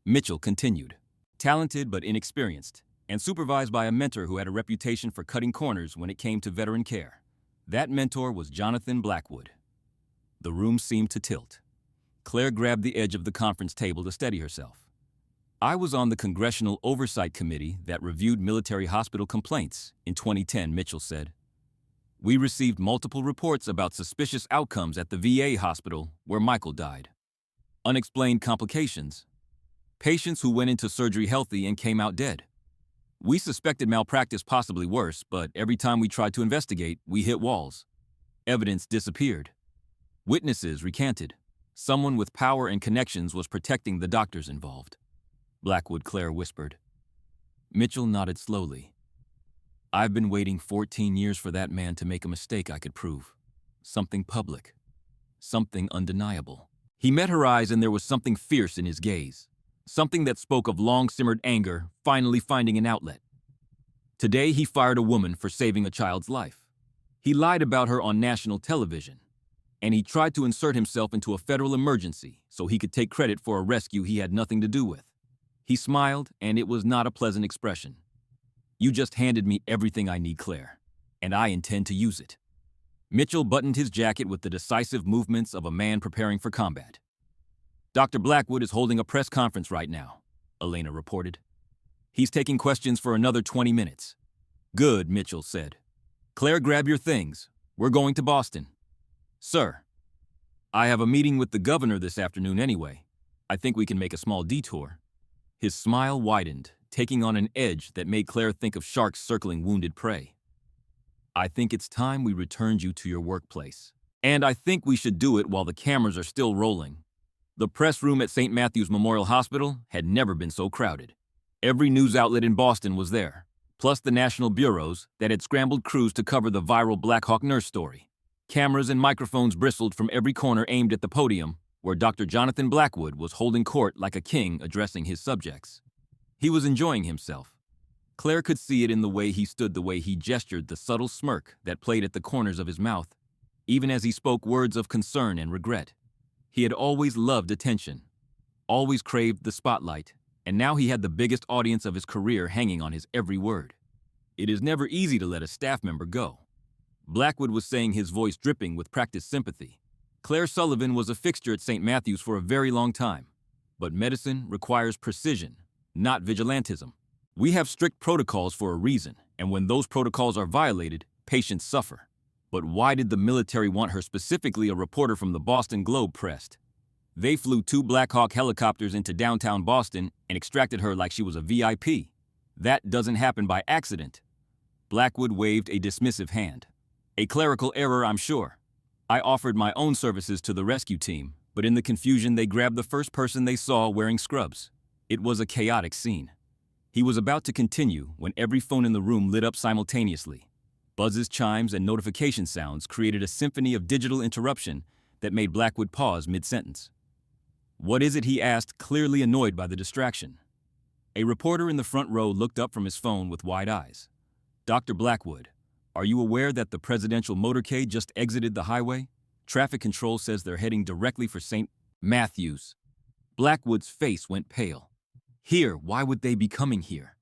Mitchell continued, talented but inexperienced, and supervised by a mentor who had a reputation for cutting corners when it came to veteran care. That mentor was Jonathan Blackwood. The room seemed to tilt. Claire grabbed the edge of the conference table to steady herself. I was on the Congressional Oversight Committee that reviewed military hospital complaints in 2010, Mitchell said. We received multiple reports about suspicious outcomes at the VA hospital where Michael died. Unexplained complications. Patients who went into surgery healthy and came out dead. We suspected malpractice, possibly worse, but every time we tried to investigate, we hit walls. Evidence disappeared. Witnesses recanted. Someone with power and connections was protecting the doctors involved. Blackwood, Claire whispered. Mitchell nodded slowly. I've been waiting 14 years for that man to make a mistake I could prove. Something public. Something undeniable. He met her eyes and there was something fierce in his gaze. Something that spoke of long-simmered anger finally finding an outlet. Today he fired a woman for saving a child's life. He lied about her on national television. And he tried to insert himself into a federal emergency so he could take credit for a rescue he had nothing to do with. He smiled, and it was not a pleasant expression. You just handed me everything I need, Claire, and I intend to use it. Mitchell buttoned his jacket with the decisive movements of a man preparing for combat. Dr. Blackwood is holding a press conference right now, Elena reported. He's taking questions for another 20 minutes. Good, Mitchell said. Claire, grab your things. We're going to Boston. Sir, I have a meeting with the governor this afternoon anyway. I think we can make a small detour. His smile widened, taking on an edge that made Claire think of sharks circling wounded prey. I think it's time we returned you to your workplace. And I think we should do it while the cameras are still rolling. The press room at St. Matthew's Memorial Hospital had never been so crowded. Every news outlet in Boston was there, plus the national bureaus that had scrambled crews to cover the viral Blackhawk nurse story. Cameras and microphones bristled from every corner aimed at the podium, where Dr. Jonathan Blackwood was holding court like a king addressing his subjects. He was enjoying himself. Claire could see it in the way he stood, the way he gestured, the subtle smirk that played at the corners of his mouth, even as he spoke words of concern and regret. He had always loved attention, always craved the spotlight, and now he had the biggest audience of his career hanging on his every word. It is never easy to let a staff member go. Blackwood was saying, his voice dripping with practiced sympathy. Claire Sullivan was a fixture at St. Matthew's for a very long time, but medicine requires precision, not vigilantism. We have strict protocols for a reason, and when those protocols are violated, patients suffer. But why did the military want her, specifically a reporter from the Boston Globe, pressed? They flew 2 Blackhawk helicopters into downtown Boston and extracted her like she was a VIP. That doesn't happen by accident. Blackwood waved a dismissive hand. A clerical error, I'm sure. I offered my own services to the rescue team, but in the confusion they grabbed the first person they saw wearing scrubs. It was a chaotic scene. He was about to continue when every phone in the room lit up simultaneously. Buzzes, chimes, and notification sounds created a symphony of digital interruption that made Blackwood pause mid-sentence. What is it, he asked, clearly annoyed by the distraction. A reporter in the front row looked up from his phone with wide eyes. Dr. Blackwood, are you aware that the presidential motorcade just exited the highway? Traffic control says they're heading directly for St. Matthew's. Blackwood's face went pale. Here, why would they be coming here?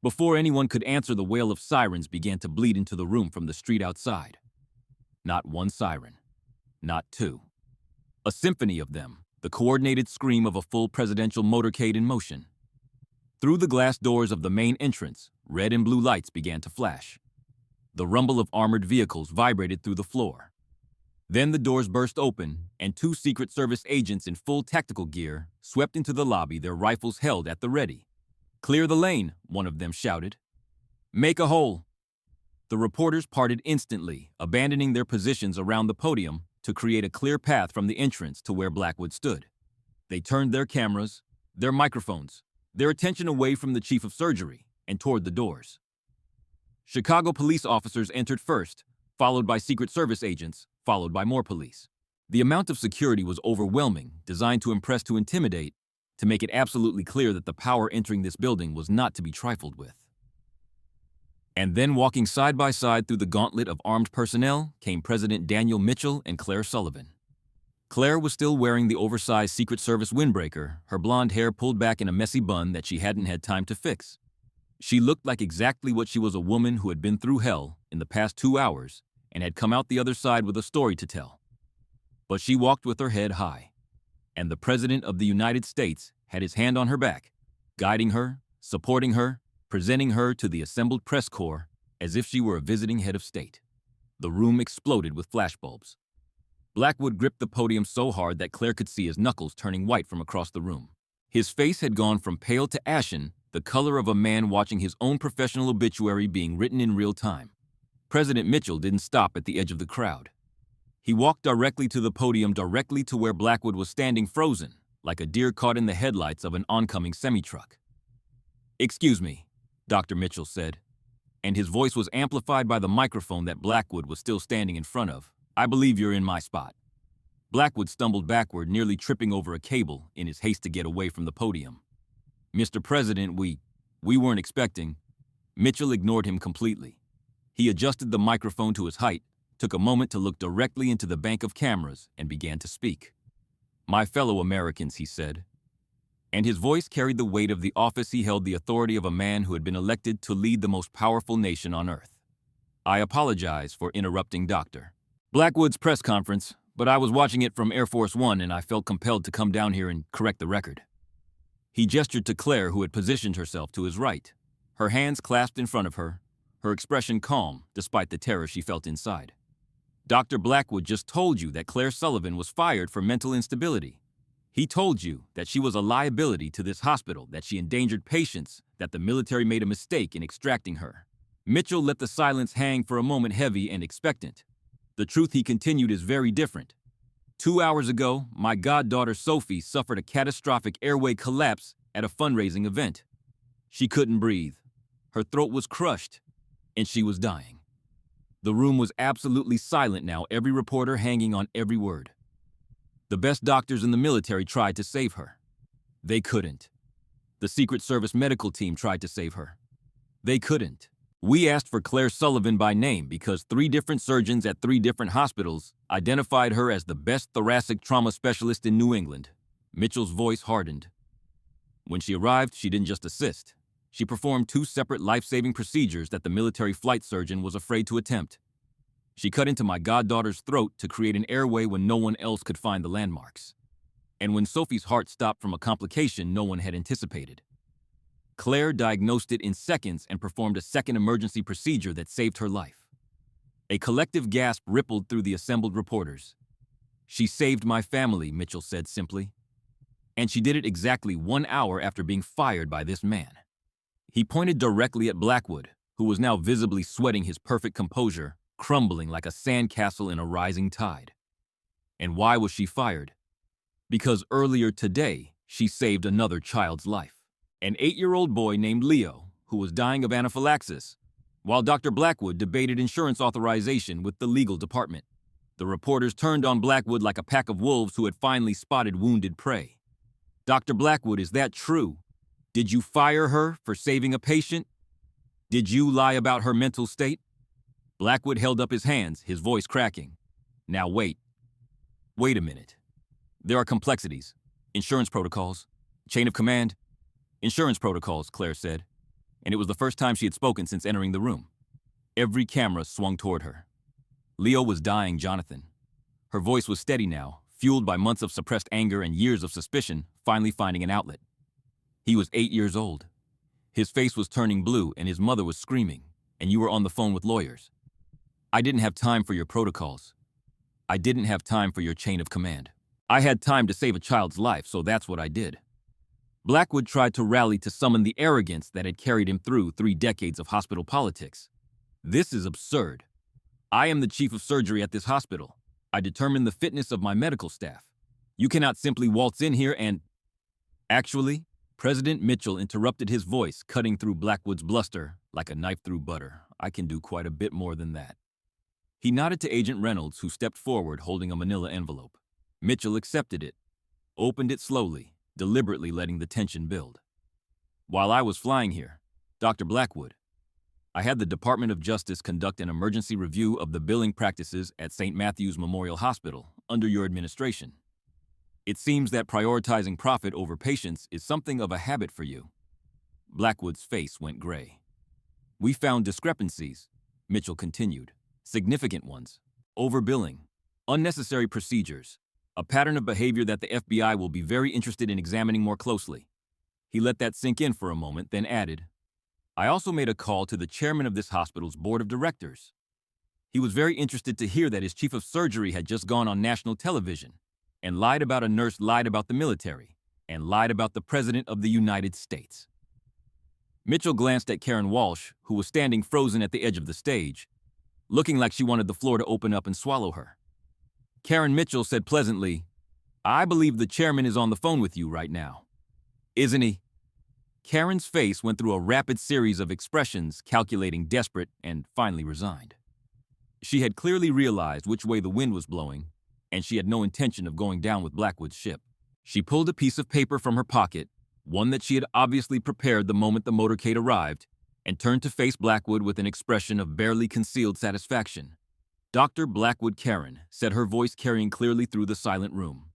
Before anyone could answer, the wail of sirens began to bleed into the room from the street outside. Not one siren. Not two. A symphony of them, the coordinated scream of a full presidential motorcade in motion. Through the glass doors of the main entrance, red and blue lights began to flash. The rumble of armored vehicles vibrated through the floor. Then the doors burst open, and 2 Secret Service agents in full tactical gear swept into the lobby, their rifles held at the ready. "Clear the lane," one of them shouted. "Make a hole." The reporters parted instantly, abandoning their positions around the podium to create a clear path from the entrance to where Blackwood stood. They turned their cameras, their microphones, their attention away from the chief of surgery and toward the doors. Chicago police officers entered first, followed by Secret Service agents, followed by more police. The amount of security was overwhelming, designed to impress, to intimidate, to make it absolutely clear that the power entering this building was not to be trifled with. And then, walking side by side through the gauntlet of armed personnel, came President Daniel Mitchell and Claire Sullivan. Claire was still wearing the oversized Secret Service windbreaker, her blonde hair pulled back in a messy bun that she hadn't had time to fix. She looked like exactly what she was, a woman who had been through hell in the past 2 hours and had come out the other side with a story to tell. But she walked with her head high, and the President of the United States had his hand on her back, guiding her, supporting her, presenting her to the assembled press corps as if she were a visiting head of state. The room exploded with flashbulbs. Blackwood gripped the podium so hard that Claire could see his knuckles turning white from across the room. His face had gone from pale to ashen, the color of a man watching his own professional obituary being written in real time. President Mitchell didn't stop at the edge of the crowd. He walked directly to the podium, directly to where Blackwood was standing, frozen, like a deer caught in the headlights of an oncoming semi-truck. "Excuse me," Dr. Mitchell said, and his voice was amplified by the microphone that Blackwood was still standing in front of. "I believe you're in my spot." Blackwood stumbled backward, nearly tripping over a cable in his haste to get away from the podium. "Mr. President, we weren't expecting." Mitchell ignored him completely. He adjusted the microphone to his height, took a moment to look directly into the bank of cameras, and began to speak. "My fellow Americans," he said, and his voice carried the weight of the office he held, the authority of a man who had been elected to lead the most powerful nation on earth. "I apologize for interrupting Dr. Blackwood's press conference, but I was watching it from Air Force One and I felt compelled to come down here and correct the record." He gestured to Claire, who had positioned herself to his right, her hands clasped in front of her, her expression calm despite the terror she felt inside. "Dr. Blackwood just told you that Claire Sullivan was fired for mental instability. He told you that she was a liability to this hospital, that she endangered patients, that the military made a mistake in extracting her. Mitchell let the silence hang for a moment, heavy and expectant. The truth, he continued, is very different. 2 hours ago, my goddaughter Sophie suffered a catastrophic airway collapse at a fundraising event. She couldn't breathe. Her throat was crushed, and she was dying. The room was absolutely silent now, every reporter hanging on every word. The best doctors in the military tried to save her. They couldn't. The Secret Service medical team tried to save her. They couldn't. We asked for Claire Sullivan by name because 3 different surgeons at 3 different hospitals identified her as the best thoracic trauma specialist in New England. Mitchell's voice hardened. When she arrived, she didn't just assist. She performed 2 separate life-saving procedures that the military flight surgeon was afraid to attempt. She cut into my goddaughter's throat to create an airway when no one else could find the landmarks. And when Sophie's heart stopped from a complication no one had anticipated. Claire diagnosed it in seconds and performed a second emergency procedure that saved her life. A collective gasp rippled through the assembled reporters. She saved my family, Mitchell said simply. And she did it exactly 1 hour after being fired by this man. He pointed directly at Blackwood, who was now visibly sweating, his perfect composure crumbling like a sandcastle in a rising tide. And why was she fired? Because earlier today, she saved another child's life. An 8-year-old boy named Leo, who was dying of anaphylaxis, while Dr. Blackwood debated insurance authorization with the legal department. The reporters turned on Blackwood like a pack of wolves who had finally spotted wounded prey. Dr. Blackwood, is that true? Did you fire her for saving a patient? Did you lie about her mental state? Blackwood held up his hands, his voice cracking. Now wait. Wait a minute. There are complexities. Insurance protocols. Chain of command. Insurance protocols, Claire said. And it was the first time she had spoken since entering the room. Every camera swung toward her. Leo was dying, Jonathan. Her voice was steady now, fueled by months of suppressed anger and years of suspicion, finally finding an outlet. He was 8 years old. His face was turning blue and his mother was screaming, and you were on the phone with lawyers. I didn't have time for your protocols. I didn't have time for your chain of command. I had time to save a child's life, so that's what I did. Blackwood tried to rally to summon the arrogance that had carried him through 3 decades of hospital politics. This is absurd. I am the chief of surgery at this hospital. I determine the fitness of my medical staff. You cannot simply waltz in here and... Actually, President Mitchell interrupted, his voice cutting through Blackwood's bluster like a knife through butter. I can do quite a bit more than that. He nodded to Agent Reynolds, who stepped forward holding a manila envelope. Mitchell accepted it, opened it slowly, deliberately letting the tension build. While I was flying here, Dr. Blackwood, I had the Department of Justice conduct an emergency review of the billing practices at St. Matthew's Memorial Hospital under your administration. It seems that prioritizing profit over patients is something of a habit for you. Blackwood's face went gray. We found discrepancies, Mitchell continued, significant ones, overbilling, unnecessary procedures, a pattern of behavior that the FBI will be very interested in examining more closely. He let that sink in for a moment, then added, I also made a call to the chairman of this hospital's board of directors. He was very interested to hear that his chief of surgery had just gone on national television and lied about a nurse, lied about the military, and lied about the President of the United States. Mitchell glanced at Karen Walsh, who was standing frozen at the edge of the stage, looking like she wanted the floor to open up and swallow her. Karen Mitchell said pleasantly, I believe the chairman is on the phone with you right now. Isn't he? Karen's face went through a rapid series of expressions, calculating, desperate, and finally resigned. She had clearly realized which way the wind was blowing, and she had no intention of going down with Blackwood's ship. She pulled a piece of paper from her pocket, one that she had obviously prepared the moment the motorcade arrived, and turned to face Blackwood with an expression of barely concealed satisfaction. Dr. Blackwood Karen, said, her voice carrying clearly through the silent room.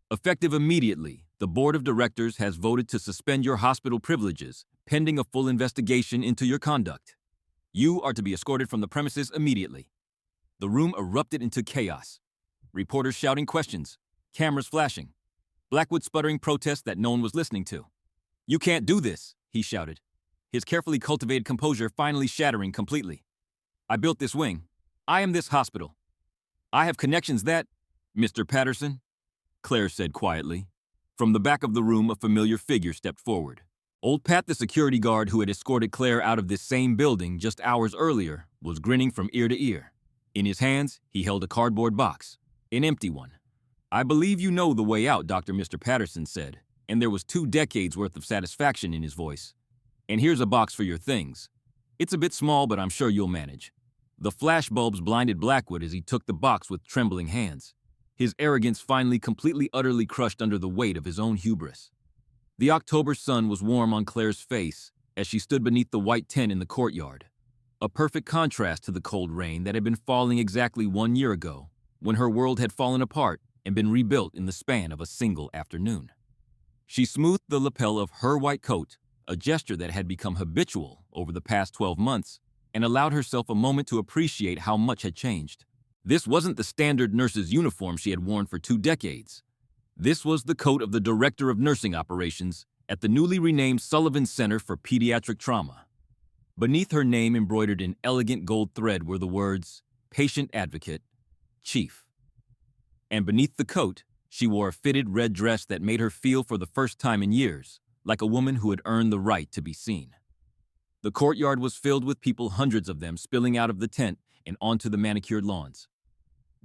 Effective immediately, the board of directors has voted to suspend your hospital privileges, pending a full investigation into your conduct. You are to be escorted from the premises immediately. The room erupted into chaos. Reporters shouting questions, cameras flashing, Blackwood sputtering protests that no one was listening to. You can't do this, he shouted, his carefully cultivated composure finally shattering completely. I built this wing. I am this hospital. I have connections that... Mr. Patterson, Claire said quietly, From the back of the room, a familiar figure stepped forward. Old Pat, the security guard who had escorted Claire out of this same building just hours earlier, was grinning from ear to ear. In his hands, he held a cardboard box, an empty one. "I believe you know the way out," Dr. Mr. Patterson said, and there was 2 decades worth of satisfaction in his voice. "And here's a box for your things. It's a bit small, but I'm sure you'll manage." The flashbulbs blinded Blackwood as he took the box with trembling hands, his arrogance finally completely utterly crushed under the weight of his own hubris. The October sun was warm on Claire's face as she stood beneath the white tent in the courtyard, a perfect contrast to the cold rain that had been falling exactly 1 year ago, when her world had fallen apart and been rebuilt in the span of a single afternoon. She smoothed the lapel of her white coat, a gesture that had become habitual over the past 12 months, and allowed herself a moment to appreciate how much had changed. This wasn't the standard nurse's uniform she had worn for 2 decades. This was the coat of the Director of Nursing Operations at the newly renamed Sullivan Center for Pediatric Trauma. Beneath her name, embroidered in elegant gold thread, were the words, "Patient Advocate, Chief." And beneath the coat, she wore a fitted red dress that made her feel for the first time in years like a woman who had earned the right to be seen. The courtyard was filled with people, hundreds of them spilling out of the tent and onto the manicured lawns.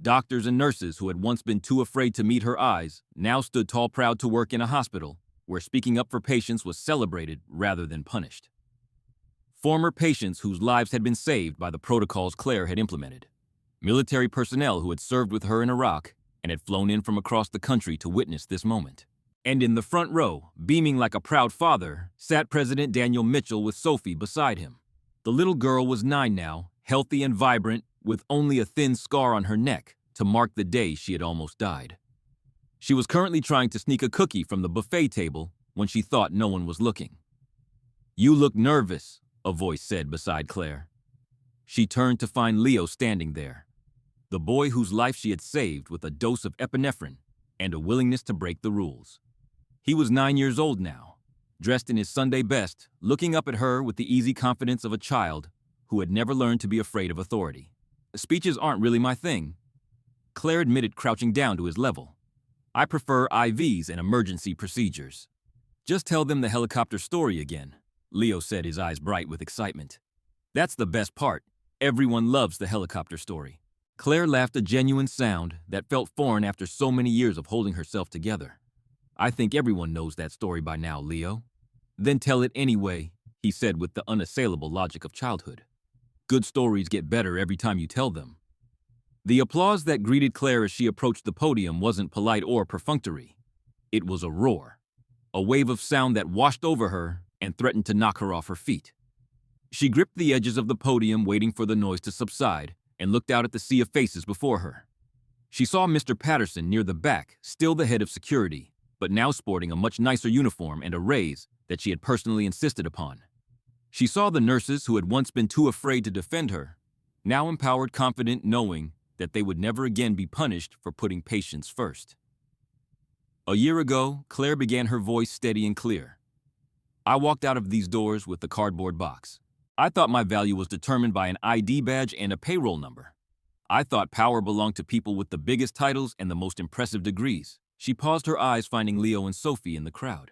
Doctors and nurses who had once been too afraid to meet her eyes now stood tall, proud to work in a hospital where speaking up for patients was celebrated rather than punished. Former patients whose lives had been saved by the protocols Claire had implemented. Military personnel who had served with her in Iraq and had flown in from across the country to witness this moment. And in the front row, beaming like a proud father, sat President Daniel Mitchell with Sophie beside him. The little girl was 9 now, healthy and vibrant, with only a thin scar on her neck to mark the day she had almost died. She was currently trying to sneak a cookie from the buffet table when she thought no one was looking. "You look nervous," a voice said beside Claire. She turned to find Leo standing there, the boy whose life she had saved with a dose of epinephrine and a willingness to break the rules. He was 9 years old now, dressed in his Sunday best, looking up at her with the easy confidence of a child who had never learned to be afraid of authority. "Speeches aren't really my thing," Claire admitted, crouching down to his level. "I prefer IVs and emergency procedures." "Just tell them the helicopter story again," Leo said, his eyes bright with excitement. "That's the best part. Everyone loves the helicopter story." Claire laughed, a genuine sound that felt foreign after so many years of holding herself together. "I think everyone knows that story by now, Leo." "Then tell it anyway," he said with the unassailable logic of childhood. "Good stories get better every time you tell them." The applause that greeted Claire as she approached the podium wasn't polite or perfunctory. It was a roar, a wave of sound that washed over her and threatened to knock her off her feet. She gripped the edges of the podium, waiting for the noise to subside, and looked out at the sea of faces before her. She saw Mr. Patterson near the back, still the head of security, but now sporting a much nicer uniform and a raise that she had personally insisted upon. She saw the nurses who had once been too afraid to defend her, now empowered, confident, knowing that they would never again be punished for putting patients first. A year ago, Claire began, her voice steady and clear. "I walked out of these doors with the cardboard box. I thought my value was determined by an ID badge and a payroll number. I thought power belonged to people with the biggest titles and the most impressive degrees." She paused, her eyes finding Leo and Sophie in the crowd.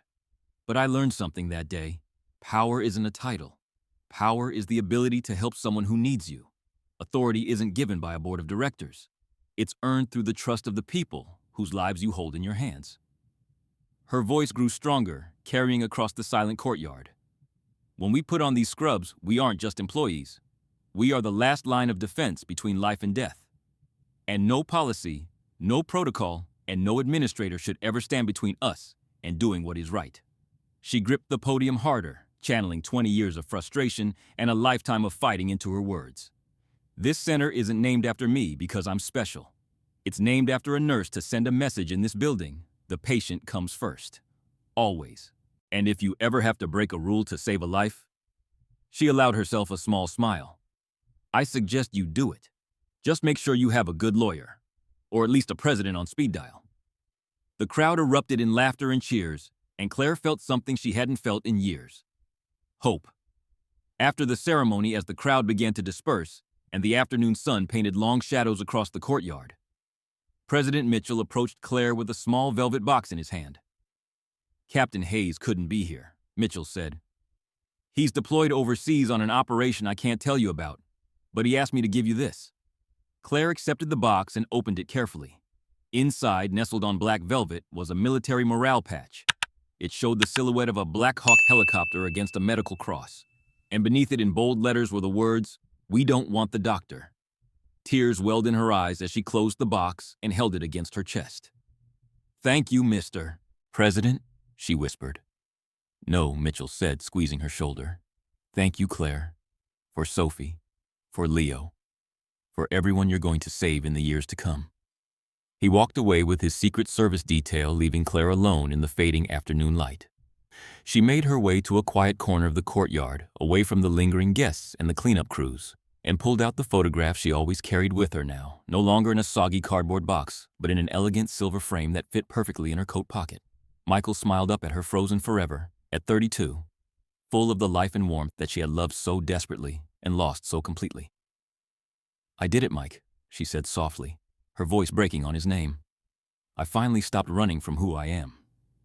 "But I learned something that day. Power isn't a title. Power is the ability to help someone who needs you. Authority isn't given by a board of directors. It's earned through the trust of the people whose lives you hold in your hands." Her voice grew stronger, carrying across the silent courtyard. "When we put on these scrubs, we aren't just employees. We are the last line of defense between life and death. And no policy, no protocol, and no administrator should ever stand between us and doing what is right." She gripped the podium harder, channeling 20 years of frustration and a lifetime of fighting into her words. "This center isn't named after me because I'm special. It's named after a nurse to send a message in this building. The patient comes first. Always. And if you ever have to break a rule to save a life," she allowed herself a small smile, "I suggest you do it. Just make sure you have a good lawyer, or at least a president on speed dial." The crowd erupted in laughter and cheers, and Claire felt something she hadn't felt in years. Hope. After the ceremony, as the crowd began to disperse, and the afternoon sun painted long shadows across the courtyard, President Mitchell approached Claire with a small velvet box in his hand. Captain Hayes couldn't be here, Mitchell said. He's deployed overseas on an operation I can't tell you about, but he asked me to give you this. Claire accepted the box and opened it carefully. Inside, nestled on black velvet, was a military morale patch. It showed the silhouette of a Blackhawk helicopter against a medical cross, and beneath it in bold letters were the words, "We don't want the doctor." Tears welled in her eyes as she closed the box and held it against her chest. "Thank you, Mr. President," she whispered. "No," Mitchell said, squeezing her shoulder. "Thank you, Claire, for Sophie, for Leo, for everyone you're going to save in the years to come." He walked away with his Secret Service detail, leaving Claire alone in the fading afternoon light. She made her way to a quiet corner of the courtyard, away from the lingering guests and the cleanup crews, and pulled out the photograph she always carried with her now, no longer in a soggy cardboard box, but in an elegant silver frame that fit perfectly in her coat pocket. Michael smiled up at her, frozen forever, at 32, full of the life and warmth that she had loved so desperately and lost so completely. "I did it, Mike," she said softly, her voice breaking on his name. "I finally stopped running from who I am.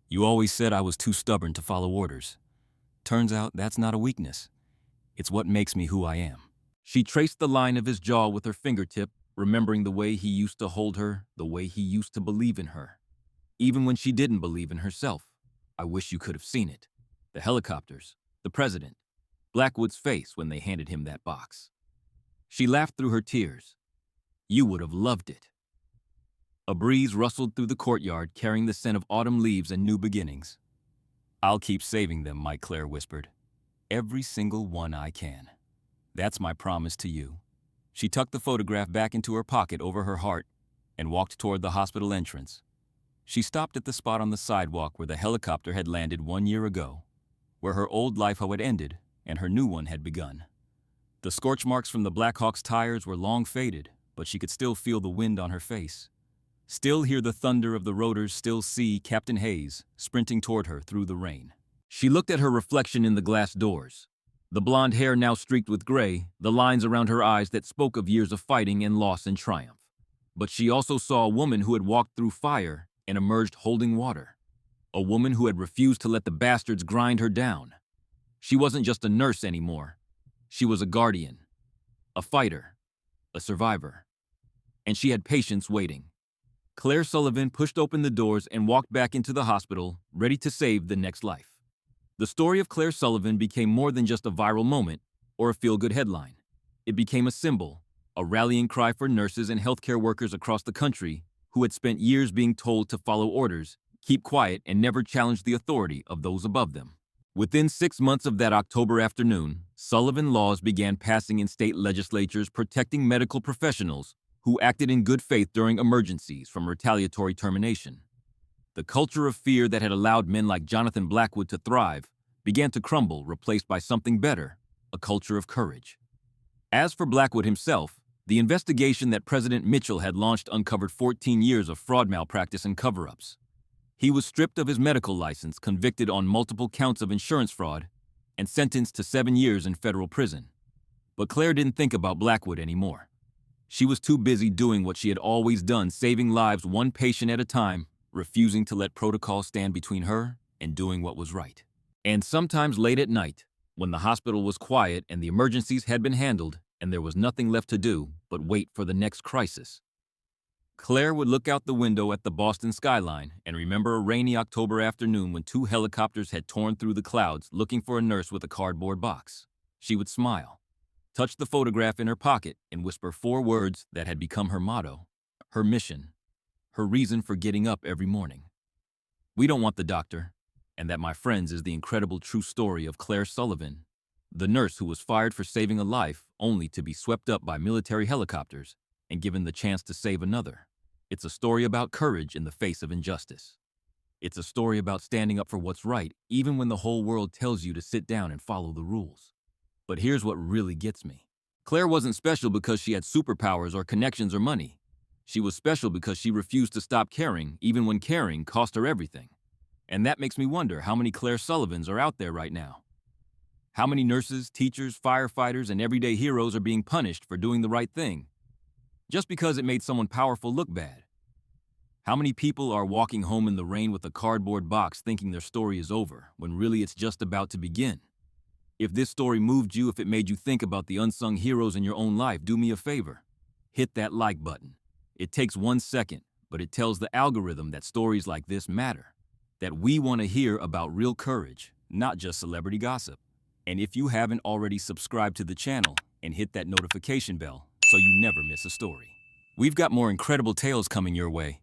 You always said I was too stubborn to follow orders. Turns out that's not a weakness. It's what makes me who I am." She traced the line of his jaw with her fingertip, remembering the way he used to hold her, the way he used to believe in her. Even when she didn't believe in herself. I wish you could have seen it. The helicopters, the president, Blackwood's face when they handed him that box. She laughed through her tears. "You would have loved it." A breeze rustled through the courtyard, carrying the scent of autumn leaves and new beginnings. "I'll keep saving them," Mike Claire whispered. "Every single one I can. That's my promise to you." She tucked the photograph back into her pocket over her heart and walked toward the hospital entrance. She stopped at the spot on the sidewalk where the helicopter had landed 1 year ago, where her old life had ended and her new one had begun. The scorch marks from the Blackhawk's tires were long faded, but she could still feel the wind on her face. Still hear the thunder of the rotors, still see Captain Hayes sprinting toward her through the rain. She looked at her reflection in the glass doors. The blonde hair now streaked with gray, the lines around her eyes that spoke of years of fighting and loss and triumph. But she also saw a woman who had walked through fire and emerged holding water. A woman who had refused to let the bastards grind her down. She wasn't just a nurse anymore. She was a guardian, a fighter, a survivor. And she had patience waiting. Claire Sullivan pushed open the doors and walked back into the hospital, ready to save the next life. The story of Claire Sullivan became more than just a viral moment or a feel-good headline. It became a symbol, a rallying cry for nurses and healthcare workers across the country who had spent years being told to follow orders, keep quiet, and never challenge the authority of those above them. Within 6 months of that October afternoon, Sullivan laws began passing in state legislatures protecting medical professionals who acted in good faith during emergencies from retaliatory termination. The culture of fear that had allowed men like Jonathan Blackwood to thrive began to crumble, replaced by something better, a culture of courage. As for Blackwood himself, the investigation that President Mitchell had launched uncovered 14 years of fraud, malpractice, and cover-ups. He was stripped of his medical license, convicted on multiple counts of insurance fraud, and sentenced to 7 years in federal prison. But Claire didn't think about Blackwood anymore. She was too busy doing what she had always done, saving lives one patient at a time, refusing to let protocol stand between her and doing what was right. And sometimes late at night, when the hospital was quiet and the emergencies had been handled and there was nothing left to do but wait for the next crisis, Claire would look out the window at the Boston skyline and remember a rainy October afternoon when 2 helicopters had torn through the clouds looking for a nurse with a cardboard box. She would smile, touch the photograph in her pocket, and whisper 4 words that had become her motto, her mission, her reason for getting up every morning. "We don't want the doctor." And that, my friends, is the incredible true story of Claire Sullivan, the nurse who was fired for saving a life only to be swept up by military helicopters and given the chance to save another. It's a story about courage in the face of injustice. It's a story about standing up for what's right, even when the whole world tells you to sit down and follow the rules. But here's what really gets me. Claire wasn't special because she had superpowers or connections or money. She was special because she refused to stop caring, even when caring cost her everything. And that makes me wonder how many Claire Sullivans are out there right now. How many nurses, teachers, firefighters, and everyday heroes are being punished for doing the right thing, just because it made someone powerful look bad? How many people are walking home in the rain with a cardboard box thinking their story is over, when really it's just about to begin? If this story moved you, if it made you think about the unsung heroes in your own life, do me a favor. Hit that like button. It takes 1 second, but it tells the algorithm that stories like this matter, that we want to hear about real courage, not just celebrity gossip. And if you haven't already, subscribed to the channel and hit that notification bell so you never miss a story. We've got more incredible tales coming your way.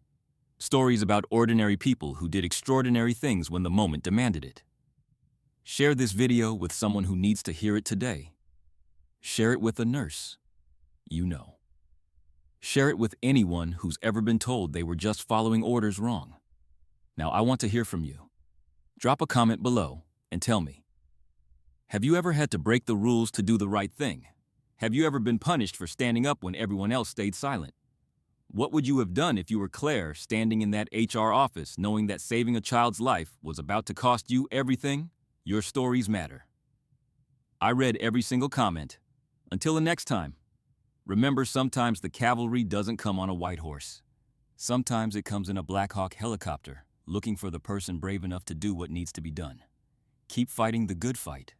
Stories about ordinary people who did extraordinary things when the moment demanded it. Share this video with someone who needs to hear it today. Share it with a nurse you know. Share it with anyone who's ever been told they were just following orders wrong. Now, I want to hear from you. Drop a comment below and tell me, have you ever had to break the rules to do the right thing? Have you ever been punished for standing up when everyone else stayed silent? What would you have done if you were Claire, standing in that HR office knowing that saving a child's life was about to cost you everything? Your stories matter. I read every single comment. Until the next time, remember, sometimes the cavalry doesn't come on a white horse. Sometimes it comes in a Blackhawk helicopter, looking for the person brave enough to do what needs to be done. Keep fighting the good fight.